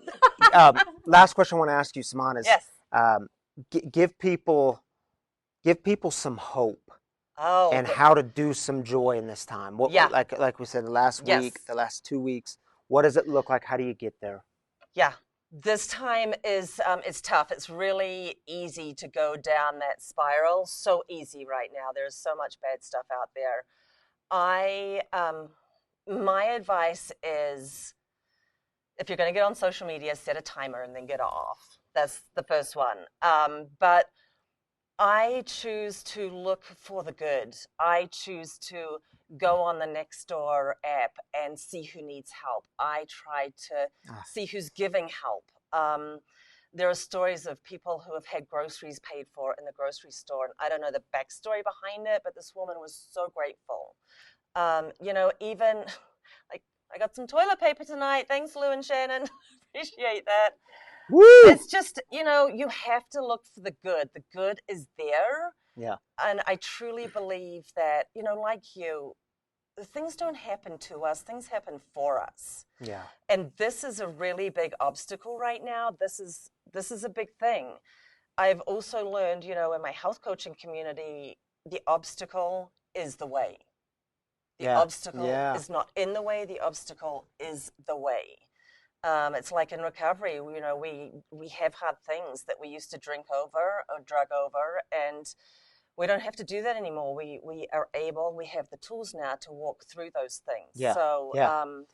Last question I want to ask you, Simone, is give people some hope and how to do some joy in this time. Like we said, the last week, the last 2 weeks, what does it look like? How do you get there? Yeah, this time is it's tough. It's really easy to go down that spiral. So easy right now. There's so much bad stuff out there. My advice is, if you're going to get on social media, set a timer and then get off. That's the first one. But I choose to look for the good. I choose to go on the Nextdoor app and see who needs help. I try to see who's giving help. there are stories of people who have had groceries paid for in the grocery store. And I don't know the backstory behind it, but this woman was so grateful. You know, even like, I got some toilet paper tonight. Thanks, Lou and Shannon. Appreciate that. Woo! It's just, you know, you have to look for the good. The good is there. Yeah. And I truly believe that, you know, like you, things don't happen to us, things happen for us. Yeah. And this is a really big obstacle right now. This is a big thing. I've also learned, you know, in my health coaching community, the obstacle is the way. The obstacle is not in the way, the obstacle is the way. It's like in recovery, you know, we have hard things that we used to drink over or drug over, and we don't have to do that anymore. We are able, we have the tools now to walk through those things. Yeah. So,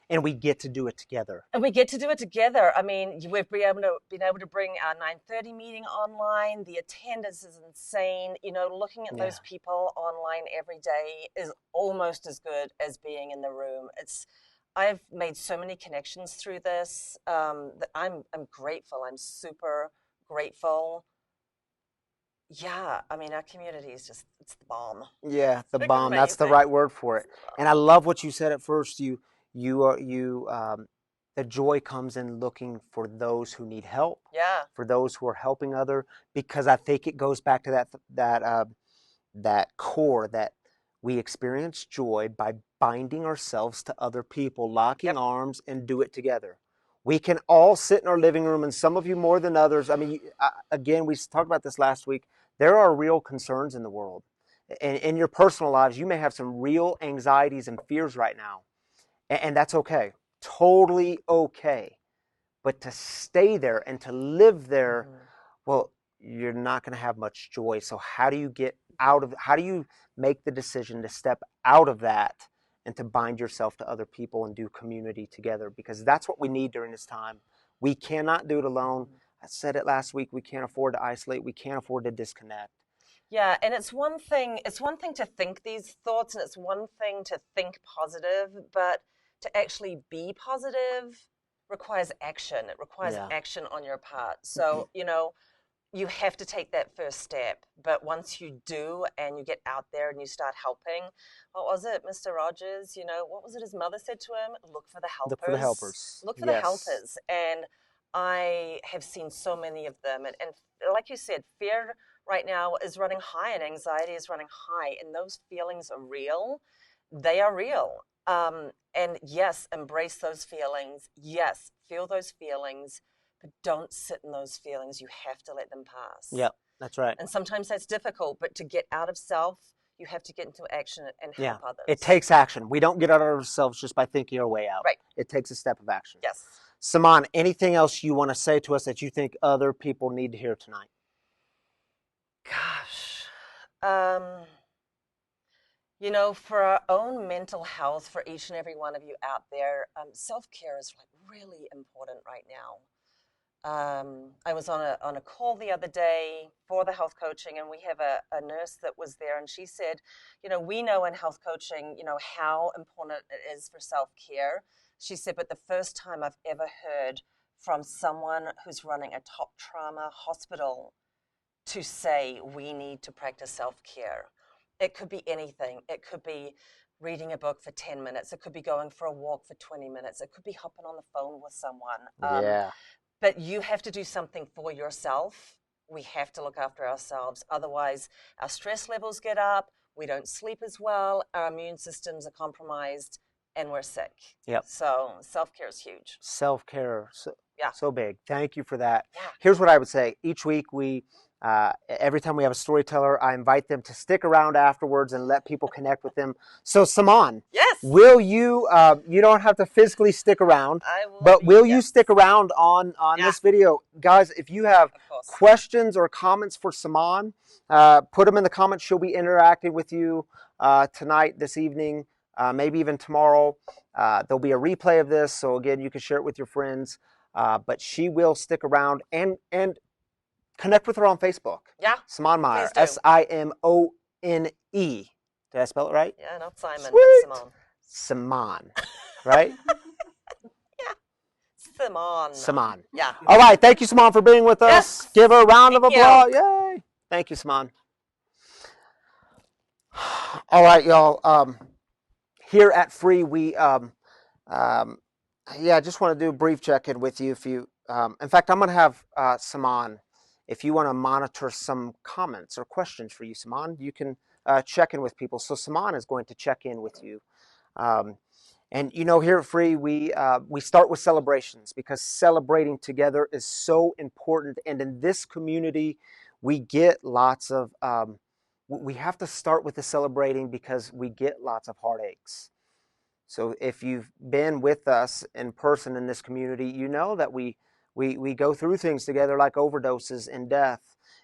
and we get to do it together. And we get to do it together. I mean, we've been able to bring our 9:30 meeting online. The attendance is insane. You know, looking at those people online every day is almost as good as being in the room. I've made so many connections through this that I'm grateful. I'm super grateful. Yeah, I mean, our community is just, it's the bomb. Yeah, the It's bomb. That's the amazing. right word for it. And I love what you said at first. The joy comes in looking for those who need help, Yeah, for those who are helping other, because I think it goes back to that core that we experience joy by binding ourselves to other people, locking arms, and do it together. We can all sit in our living room, and some of you more than others. I mean, again, we talked about this last week. There are real concerns in the world. In your personal lives, you may have some real anxieties and fears right now, and that's okay. Totally okay. But to stay there and to live there, well, you're not going to have much joy. So how do you make the decision to step out of that and to bind yourself to other people and do community together? Because that's what we need during this time. We cannot do it alone. I said it last week. We can't afford to isolate. We can't afford to disconnect. Yeah, and it's one thing to think these thoughts, and it's one thing to think positive, but to actually be positive requires action. It requires action on your part. So, you know, you have to take that first step. But once you do and you get out there and you start helping, what was it, Mr. Rogers? You know, what was it his mother said to him? Look for the helpers. Look for the helpers. Look for the helpers. And I have seen so many of them. And like you said, fear right now is running high and anxiety is running high. And those feelings are real. They are real. And yes, embrace those feelings. Yes, feel those feelings. But don't sit in those feelings. You have to let them pass. Yeah, that's right. And sometimes that's difficult, but to get out of self, you have to get into action and help others. It takes action. We don't get out of ourselves just by thinking our way out. Right. It takes a step of action. Yes. Saman, anything else you want to say to us that you think other people need to hear tonight? Gosh. You know, for our own mental health, for each and every one of you out there, self-care is like really important right now. I was on a call the other day for the health coaching, and we have a nurse that was there, and she said, you know, we know in health coaching, you know, how important it is for self-care. She said, but the first time I've ever heard from someone who's running a top trauma hospital to say we need to practice self-care. It could be anything. It could be reading a book for 10 minutes. It could be going for a walk for 20 minutes. It could be hopping on the phone with someone. But you have to do something for yourself. We have to look after ourselves. Otherwise, our stress levels get up. We don't sleep as well. Our immune systems are compromised, and we're sick. Yep. So self-care is huge. Self-care, so big. Thank you for that. Yeah. Here's what I would say. Each week every time we have a storyteller, I invite them to stick around afterwards and let people connect with them. So, Saman, yes, will you? You don't have to physically stick around, but will you stick around on this video, guys? If you have questions or comments for Saman, put them in the comments. She'll be interacting with you tonight, this evening, maybe even tomorrow. There'll be a replay of this, so again, you can share it with your friends. But she will stick around and connect with her on Facebook. Yeah. Saman Meyer. Simone. Did I spell it right? Yeah, not Simon, Sweet. but Simone. Saman. Right? Yeah. Simon. Simon. Yeah. All right. Thank you, Simon, for being with us. Yes. Give her a round of Thank you. applause. Yay. Thank you, Simon. All right, y'all. Here at Free, we yeah, I just want to do a brief check-in with you. If you, in fact, I'm going to have Saman. If you want to monitor some comments or questions for you, Saman, you can check in with people. So Saman is going to check in with you. And you know, here at Free, we start with celebrations because celebrating together is so important. And in this community, we get lots of. We have to start with the celebrating because we get lots of heartaches. So if you've been with us in person in this community, you know that we go through things together like overdoses and death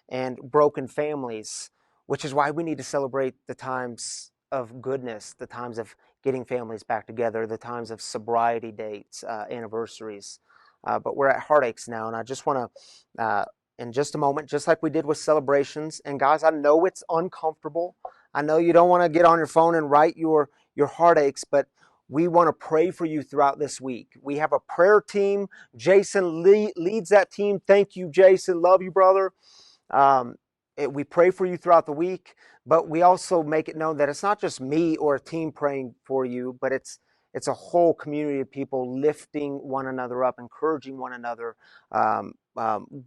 and broken families, which is why we need to celebrate the times of goodness, the times of getting families back together, the times of sobriety dates, anniversaries. But we're at heartaches now, and I just want to, in just a moment, just like we did with celebrations, and guys, I know it's uncomfortable. I know you don't want to get on your phone and write your heartaches, but we want to pray for you throughout this week. We have a prayer team. Jason leads that team. Thank you, Jason. Love you, brother. We pray for you throughout the week, but we also make it known that it's not just me or a team praying for you, but it's a whole community of people lifting one another up, encouraging one another,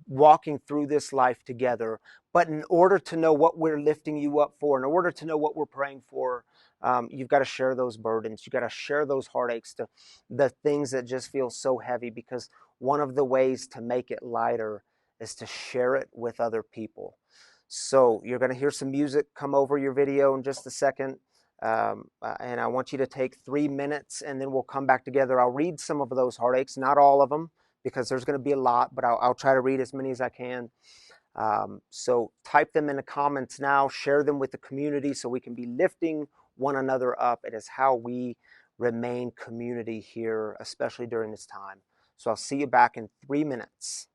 walking through this life together. But in order to know what we're lifting you up for, in order to know what we're praying for, you've got to share those burdens. You've got to share those heartaches, the things that just feel so heavy, because one of the ways to make it lighter is to share it with other people. So you're going to hear some music come over your video in just a second. And I want you to take 3 minutes, and then we'll come back together. I'll read some of those heartaches, not all of them, because there's going to be a lot, but I'll try to read as many as I can. So type them in the comments now, share them with the community so we can be lifting one another up. It is how we remain community here, especially during this time. So I'll see you back in 3 minutes.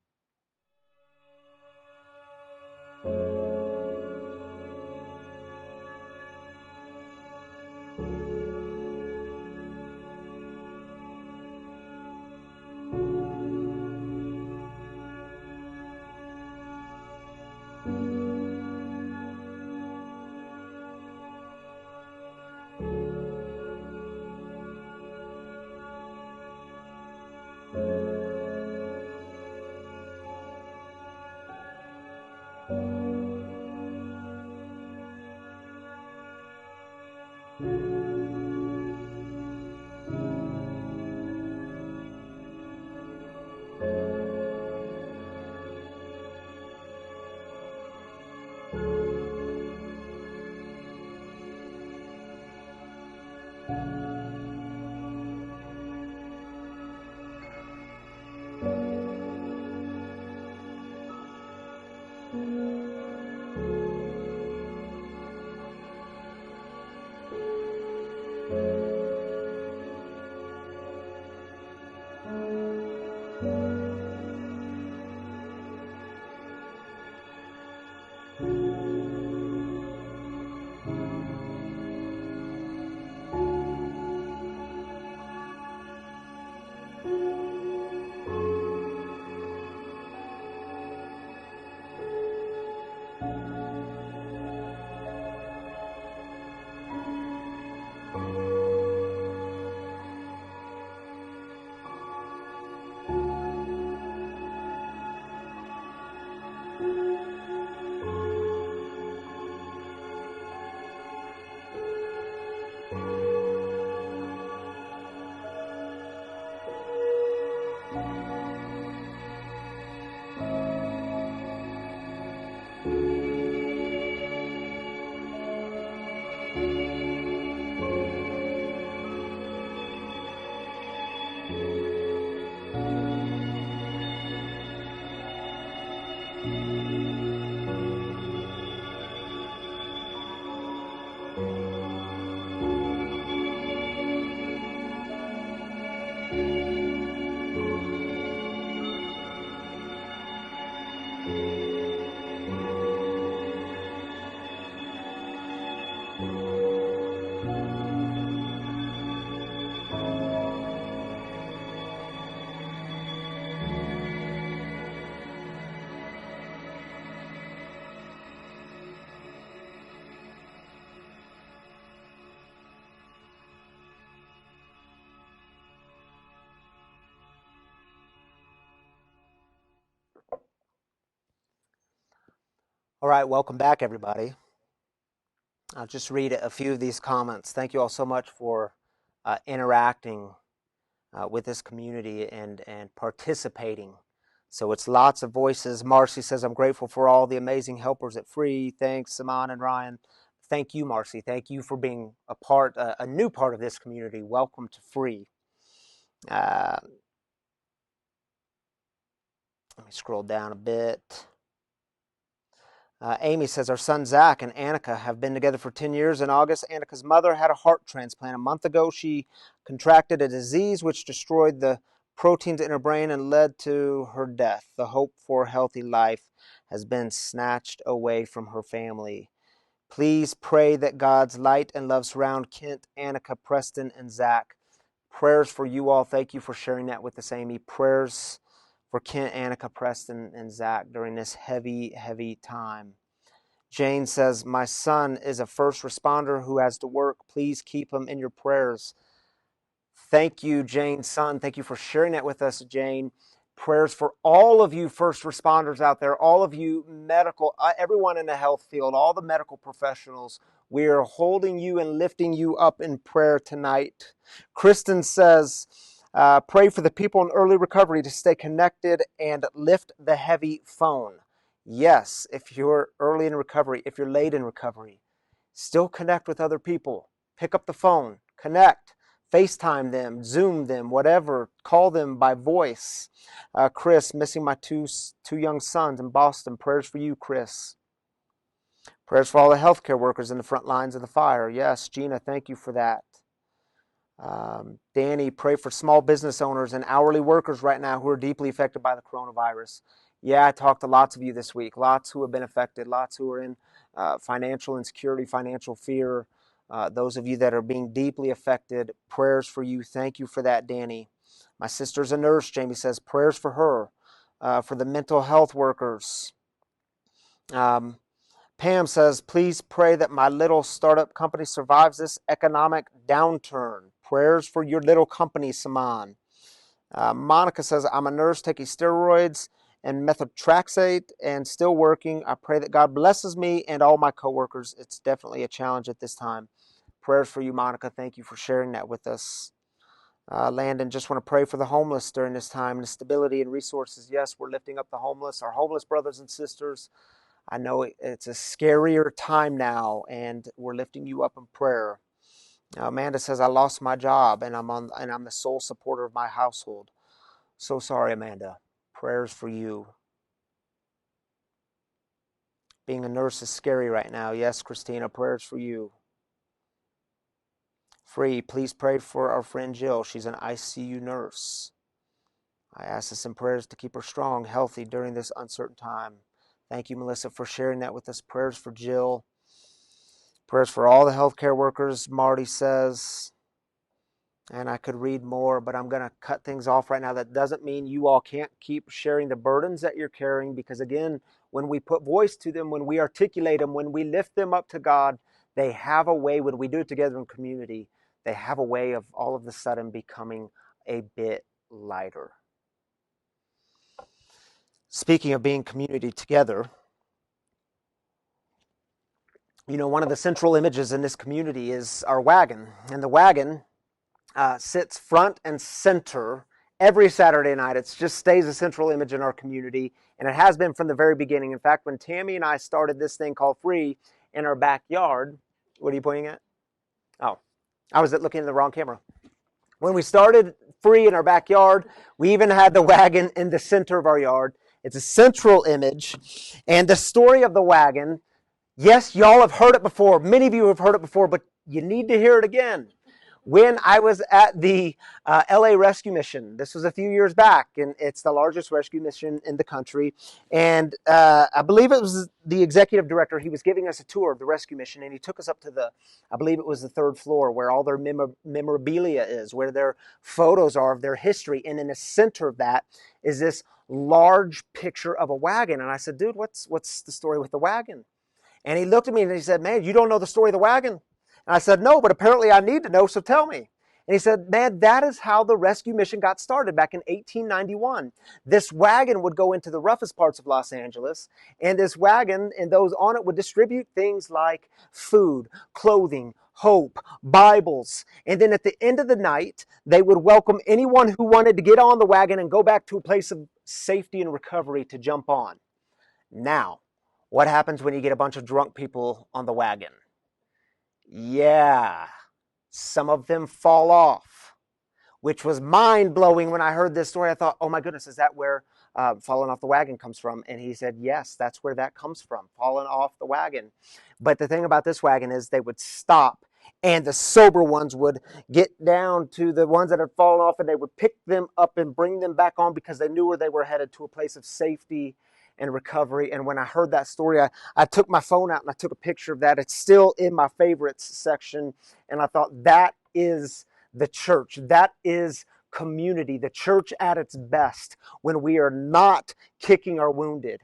All right, welcome back, everybody. I'll just read a few of these comments. Thank you all so much for interacting with this community and participating. So it's lots of voices. Marcy says, I'm grateful for all the amazing helpers at Free. Thanks, Simon and Ryan. Thank you, Marcy. Thank you for being a new part of this community. Welcome to Free. Let me scroll down a bit. Amy says, our son Zach and Annika have been together for 10 years. In August, Annika's mother had a heart transplant. A month ago, she contracted a disease which destroyed the proteins in her brain and led to her death. The hope for a healthy life has been snatched away from her family. Please pray that God's light and love surround Kent, Annika, Preston, and Zach. Prayers for you all. Thank you for sharing that with us, Amy. Prayers for Kent, Annika, Preston, and Zach during this heavy, heavy time. Jane says, my son is a first responder who has to work. Please keep him in your prayers. Thank you, Jane's son. Thank you for sharing that with us, Jane. Prayers for all of you first responders out there, all of you medical, everyone in the health field, all the medical professionals. We are holding you and lifting you up in prayer tonight. Kristen says, pray for the people in early recovery to stay connected and lift the heavy phone. Yes, if you're early in recovery, if you're late in recovery, still connect with other people. Pick up the phone, connect. FaceTime them, Zoom them, whatever. Call them by voice. Chris, missing my two young sons in Boston. Prayers for you, Chris. Prayers for all the healthcare workers in the front lines of the fire. Yes, Gina, thank you for that. Danny, pray for small business owners and hourly workers right now who are deeply affected by the coronavirus. Yeah, I talked to lots of you this week. Lots who have been affected. Lots who are in financial insecurity, financial fear. Those of you that are being deeply affected, prayers for you. Thank you for that, Danny. My sister's a nurse, Jamie says, prayers for her, for the mental health workers. Pam says, please pray that my little startup company survives this economic downturn. Prayers for your little company, Saman. Monica says, I'm a nurse taking steroids and methotrexate and still working. I pray that God blesses me and all my coworkers. It's definitely a challenge at this time. Prayers for you, Monica. Thank you for sharing that with us. Landon, just want to pray for the homeless during this time, the stability and resources. Yes, we're lifting up the homeless, our homeless brothers and sisters. I know it's a scarier time now, and we're lifting you up in prayer. Amanda says, I lost my job, and I'm the sole supporter of my household. So sorry, Amanda. Prayers for you. Being a nurse is scary right now. Yes, Christina, prayers for you. Free, please pray for our friend Jill. She's an ICU nurse. I ask us in prayers to keep her strong, healthy during this uncertain time. Thank you, Melissa, for sharing that with us. Prayers for Jill. Prayers for all the healthcare workers, Marty says. And I could read more, but I'm going to cut things off right now. That doesn't mean you all can't keep sharing the burdens that you're carrying, because again, when we put voice to them, when we articulate them, when we lift them up to God, they have a way, when we do it together in community, they have a way of all of a sudden becoming a bit lighter. Speaking of being community together, you know, one of the central images in this community is our wagon. And the wagon sits front and center every Saturday night. It just stays a central image in our community, and it has been from the very beginning. In fact, when Tammy and I started this thing called Free in our backyard, what are you pointing at? Oh, I was looking in the wrong camera. When we started Free in our backyard, we even had the wagon in the center of our yard. It's a central image, and the story of the wagon, yes, y'all have heard it before. Many of you have heard it before, but you need to hear it again. When I was at the LA Rescue Mission, this was a few years back, and it's the largest rescue mission in the country. And I believe it was the executive director. He was giving us a tour of the rescue mission, and he took us up to I believe it was the third floor, where all their memorabilia is, where their photos are of their history. And in the center of that is this large picture of a wagon. And I said, dude, what's the story with the wagon? And he looked at me and he said, man, you don't know the story of the wagon? And I said, no, but apparently I need to know, so tell me. And he said, man, that is how the rescue mission got started back in 1891. This wagon would go into the roughest parts of Los Angeles, and this wagon and those on it would distribute things like food, clothing, hope, Bibles. And then at the end of the night, they would welcome anyone who wanted to get on the wagon and go back to a place of safety and recovery to jump on. Now, what happens when you get a bunch of drunk people on the wagon? Yeah, some of them fall off, which was mind-blowing when I heard this story. I thought, oh my goodness, is that where falling off the wagon comes from? And he said, yes, that's where that comes from, falling off the wagon. But the thing about this wagon is they would stop, and the sober ones would get down to the ones that had fallen off, and they would pick them up and bring them back on because they knew where they were headed, to a place of safety and recovery. And when I heard that story, I took my phone out and I took a picture of that. It's still in my favorites section. And I thought, that is the church. That is community. The church at its best, when we are not kicking our wounded,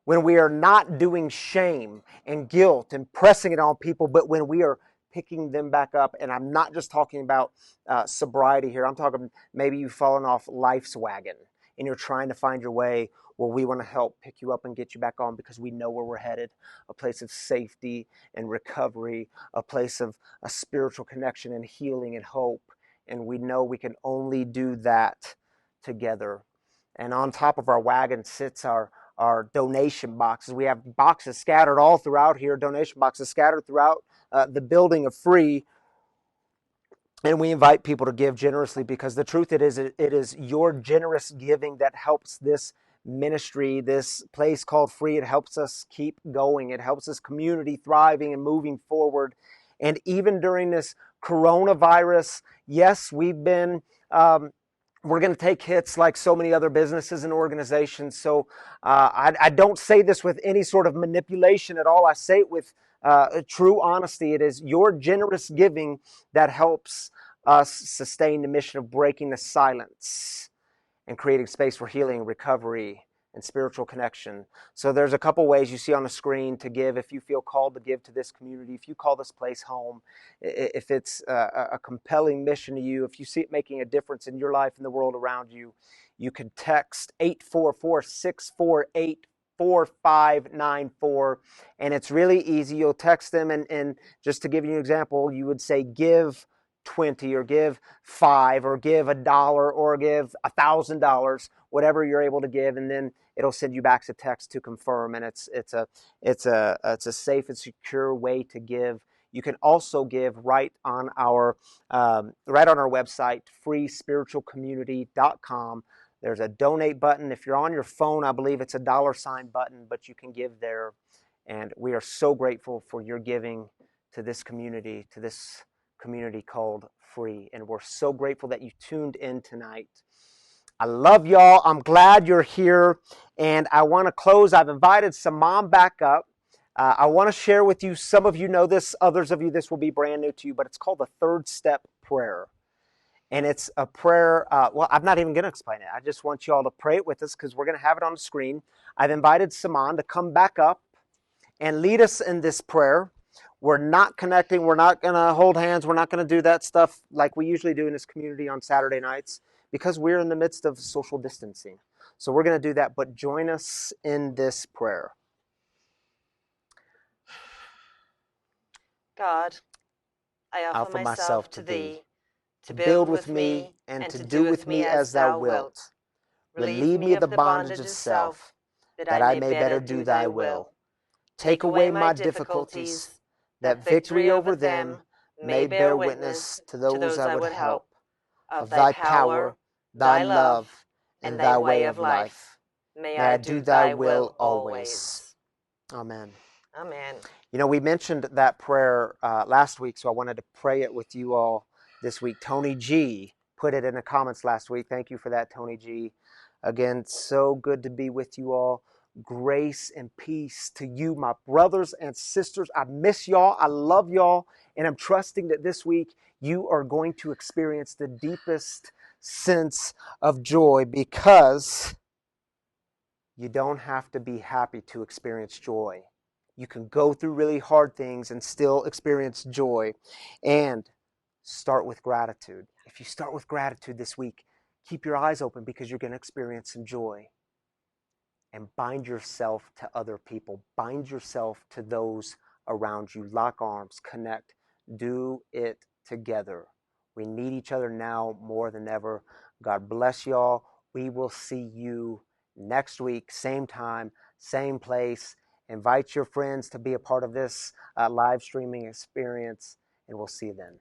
when we are not doing shame and guilt and pressing it on people, but when we are picking them back up. And I'm not just talking about sobriety here. I'm talking maybe you've fallen off life's wagon and you're trying to find your way. Well, we want to help pick you up and get you back on, because we know where we're headed, a place of safety and recovery, a place of a spiritual connection and healing and hope. And we know we can only do that together. And on top of our wagon sits our donation boxes. We have boxes scattered all throughout here, donation boxes scattered throughout the building of Free. And we invite people to give generously, because the truth it is your generous giving that helps this ministry, this place called Free. It helps us keep going. It helps this community thriving and moving forward. And even during this coronavirus, yes, we've been we're going to take hits like so many other businesses and organizations. So I don't say this with any sort of manipulation at all. I say it with true honesty. It is your generous giving that helps us sustain the mission of breaking the silence and creating space for healing, recovery, and spiritual connection. So there's a couple ways you see on the screen to give if you feel called to give to this community, if you call this place home, if it's a compelling mission to you, if you see it making a difference in your life and the world around you. You can text 844-648-4594, and it's really easy. You'll text them, and just to give you an example, you would say give 20 or give 5 or give $1 or give $1,000, whatever you're able to give, and then it'll send you back a text to confirm. And it's a safe and secure way to give. You can also give right on our website, freespiritualcommunity.com. There's a donate button. If you're on your phone, I believe it's a $ button, but you can give there. And we are so grateful for your giving to this community, called Free. And we're so grateful that you tuned in tonight. I love y'all. I'm glad you're here. And I want to close. I've invited Saman back up. I want to share with you, some of you know this, others of you, this will be brand new to you, but it's called the Third Step Prayer. And it's a prayer, well, I'm not even going to explain it. I just want you all to pray it with us, because we're going to have it on the screen. I've invited Saman to come back up and lead us in this prayer. We're not connecting. We're not going to hold hands. We're not going to do that stuff like we usually do in this community on Saturday nights, because we're in the midst of social distancing. So we're going to do that, but join us in this prayer. God, I offer myself to Thee, to build with me and to do with me as Thou wilt. Relieve me of the bondage of self, that I may better do Thy will. Take away my difficulties, that victory over them may bear witness to those I would help, of Thy power, Thy love, and Thy way of life. May I do Thy will always. Amen. Amen. You know, we mentioned that prayer last week, so I wanted to pray it with you all this week. Tony G put it in the comments last week. Thank you for that, Tony G. Again, so good to be with you all. Grace and peace to you, my brothers and sisters. I miss y'all. I love y'all. And I'm trusting that this week you are going to experience the deepest sense of joy, because you don't have to be happy to experience joy. You can go through really hard things and still experience joy. And start with gratitude. If you start with gratitude this week, keep your eyes open because you're going to experience some joy. And bind yourself to other people. Bind yourself to those around you. Lock arms, connect, do it together. We need each other now more than ever. God bless y'all. We will see you next week, same time, same place. Invite your friends to be a part of this live streaming experience, and we'll see you then.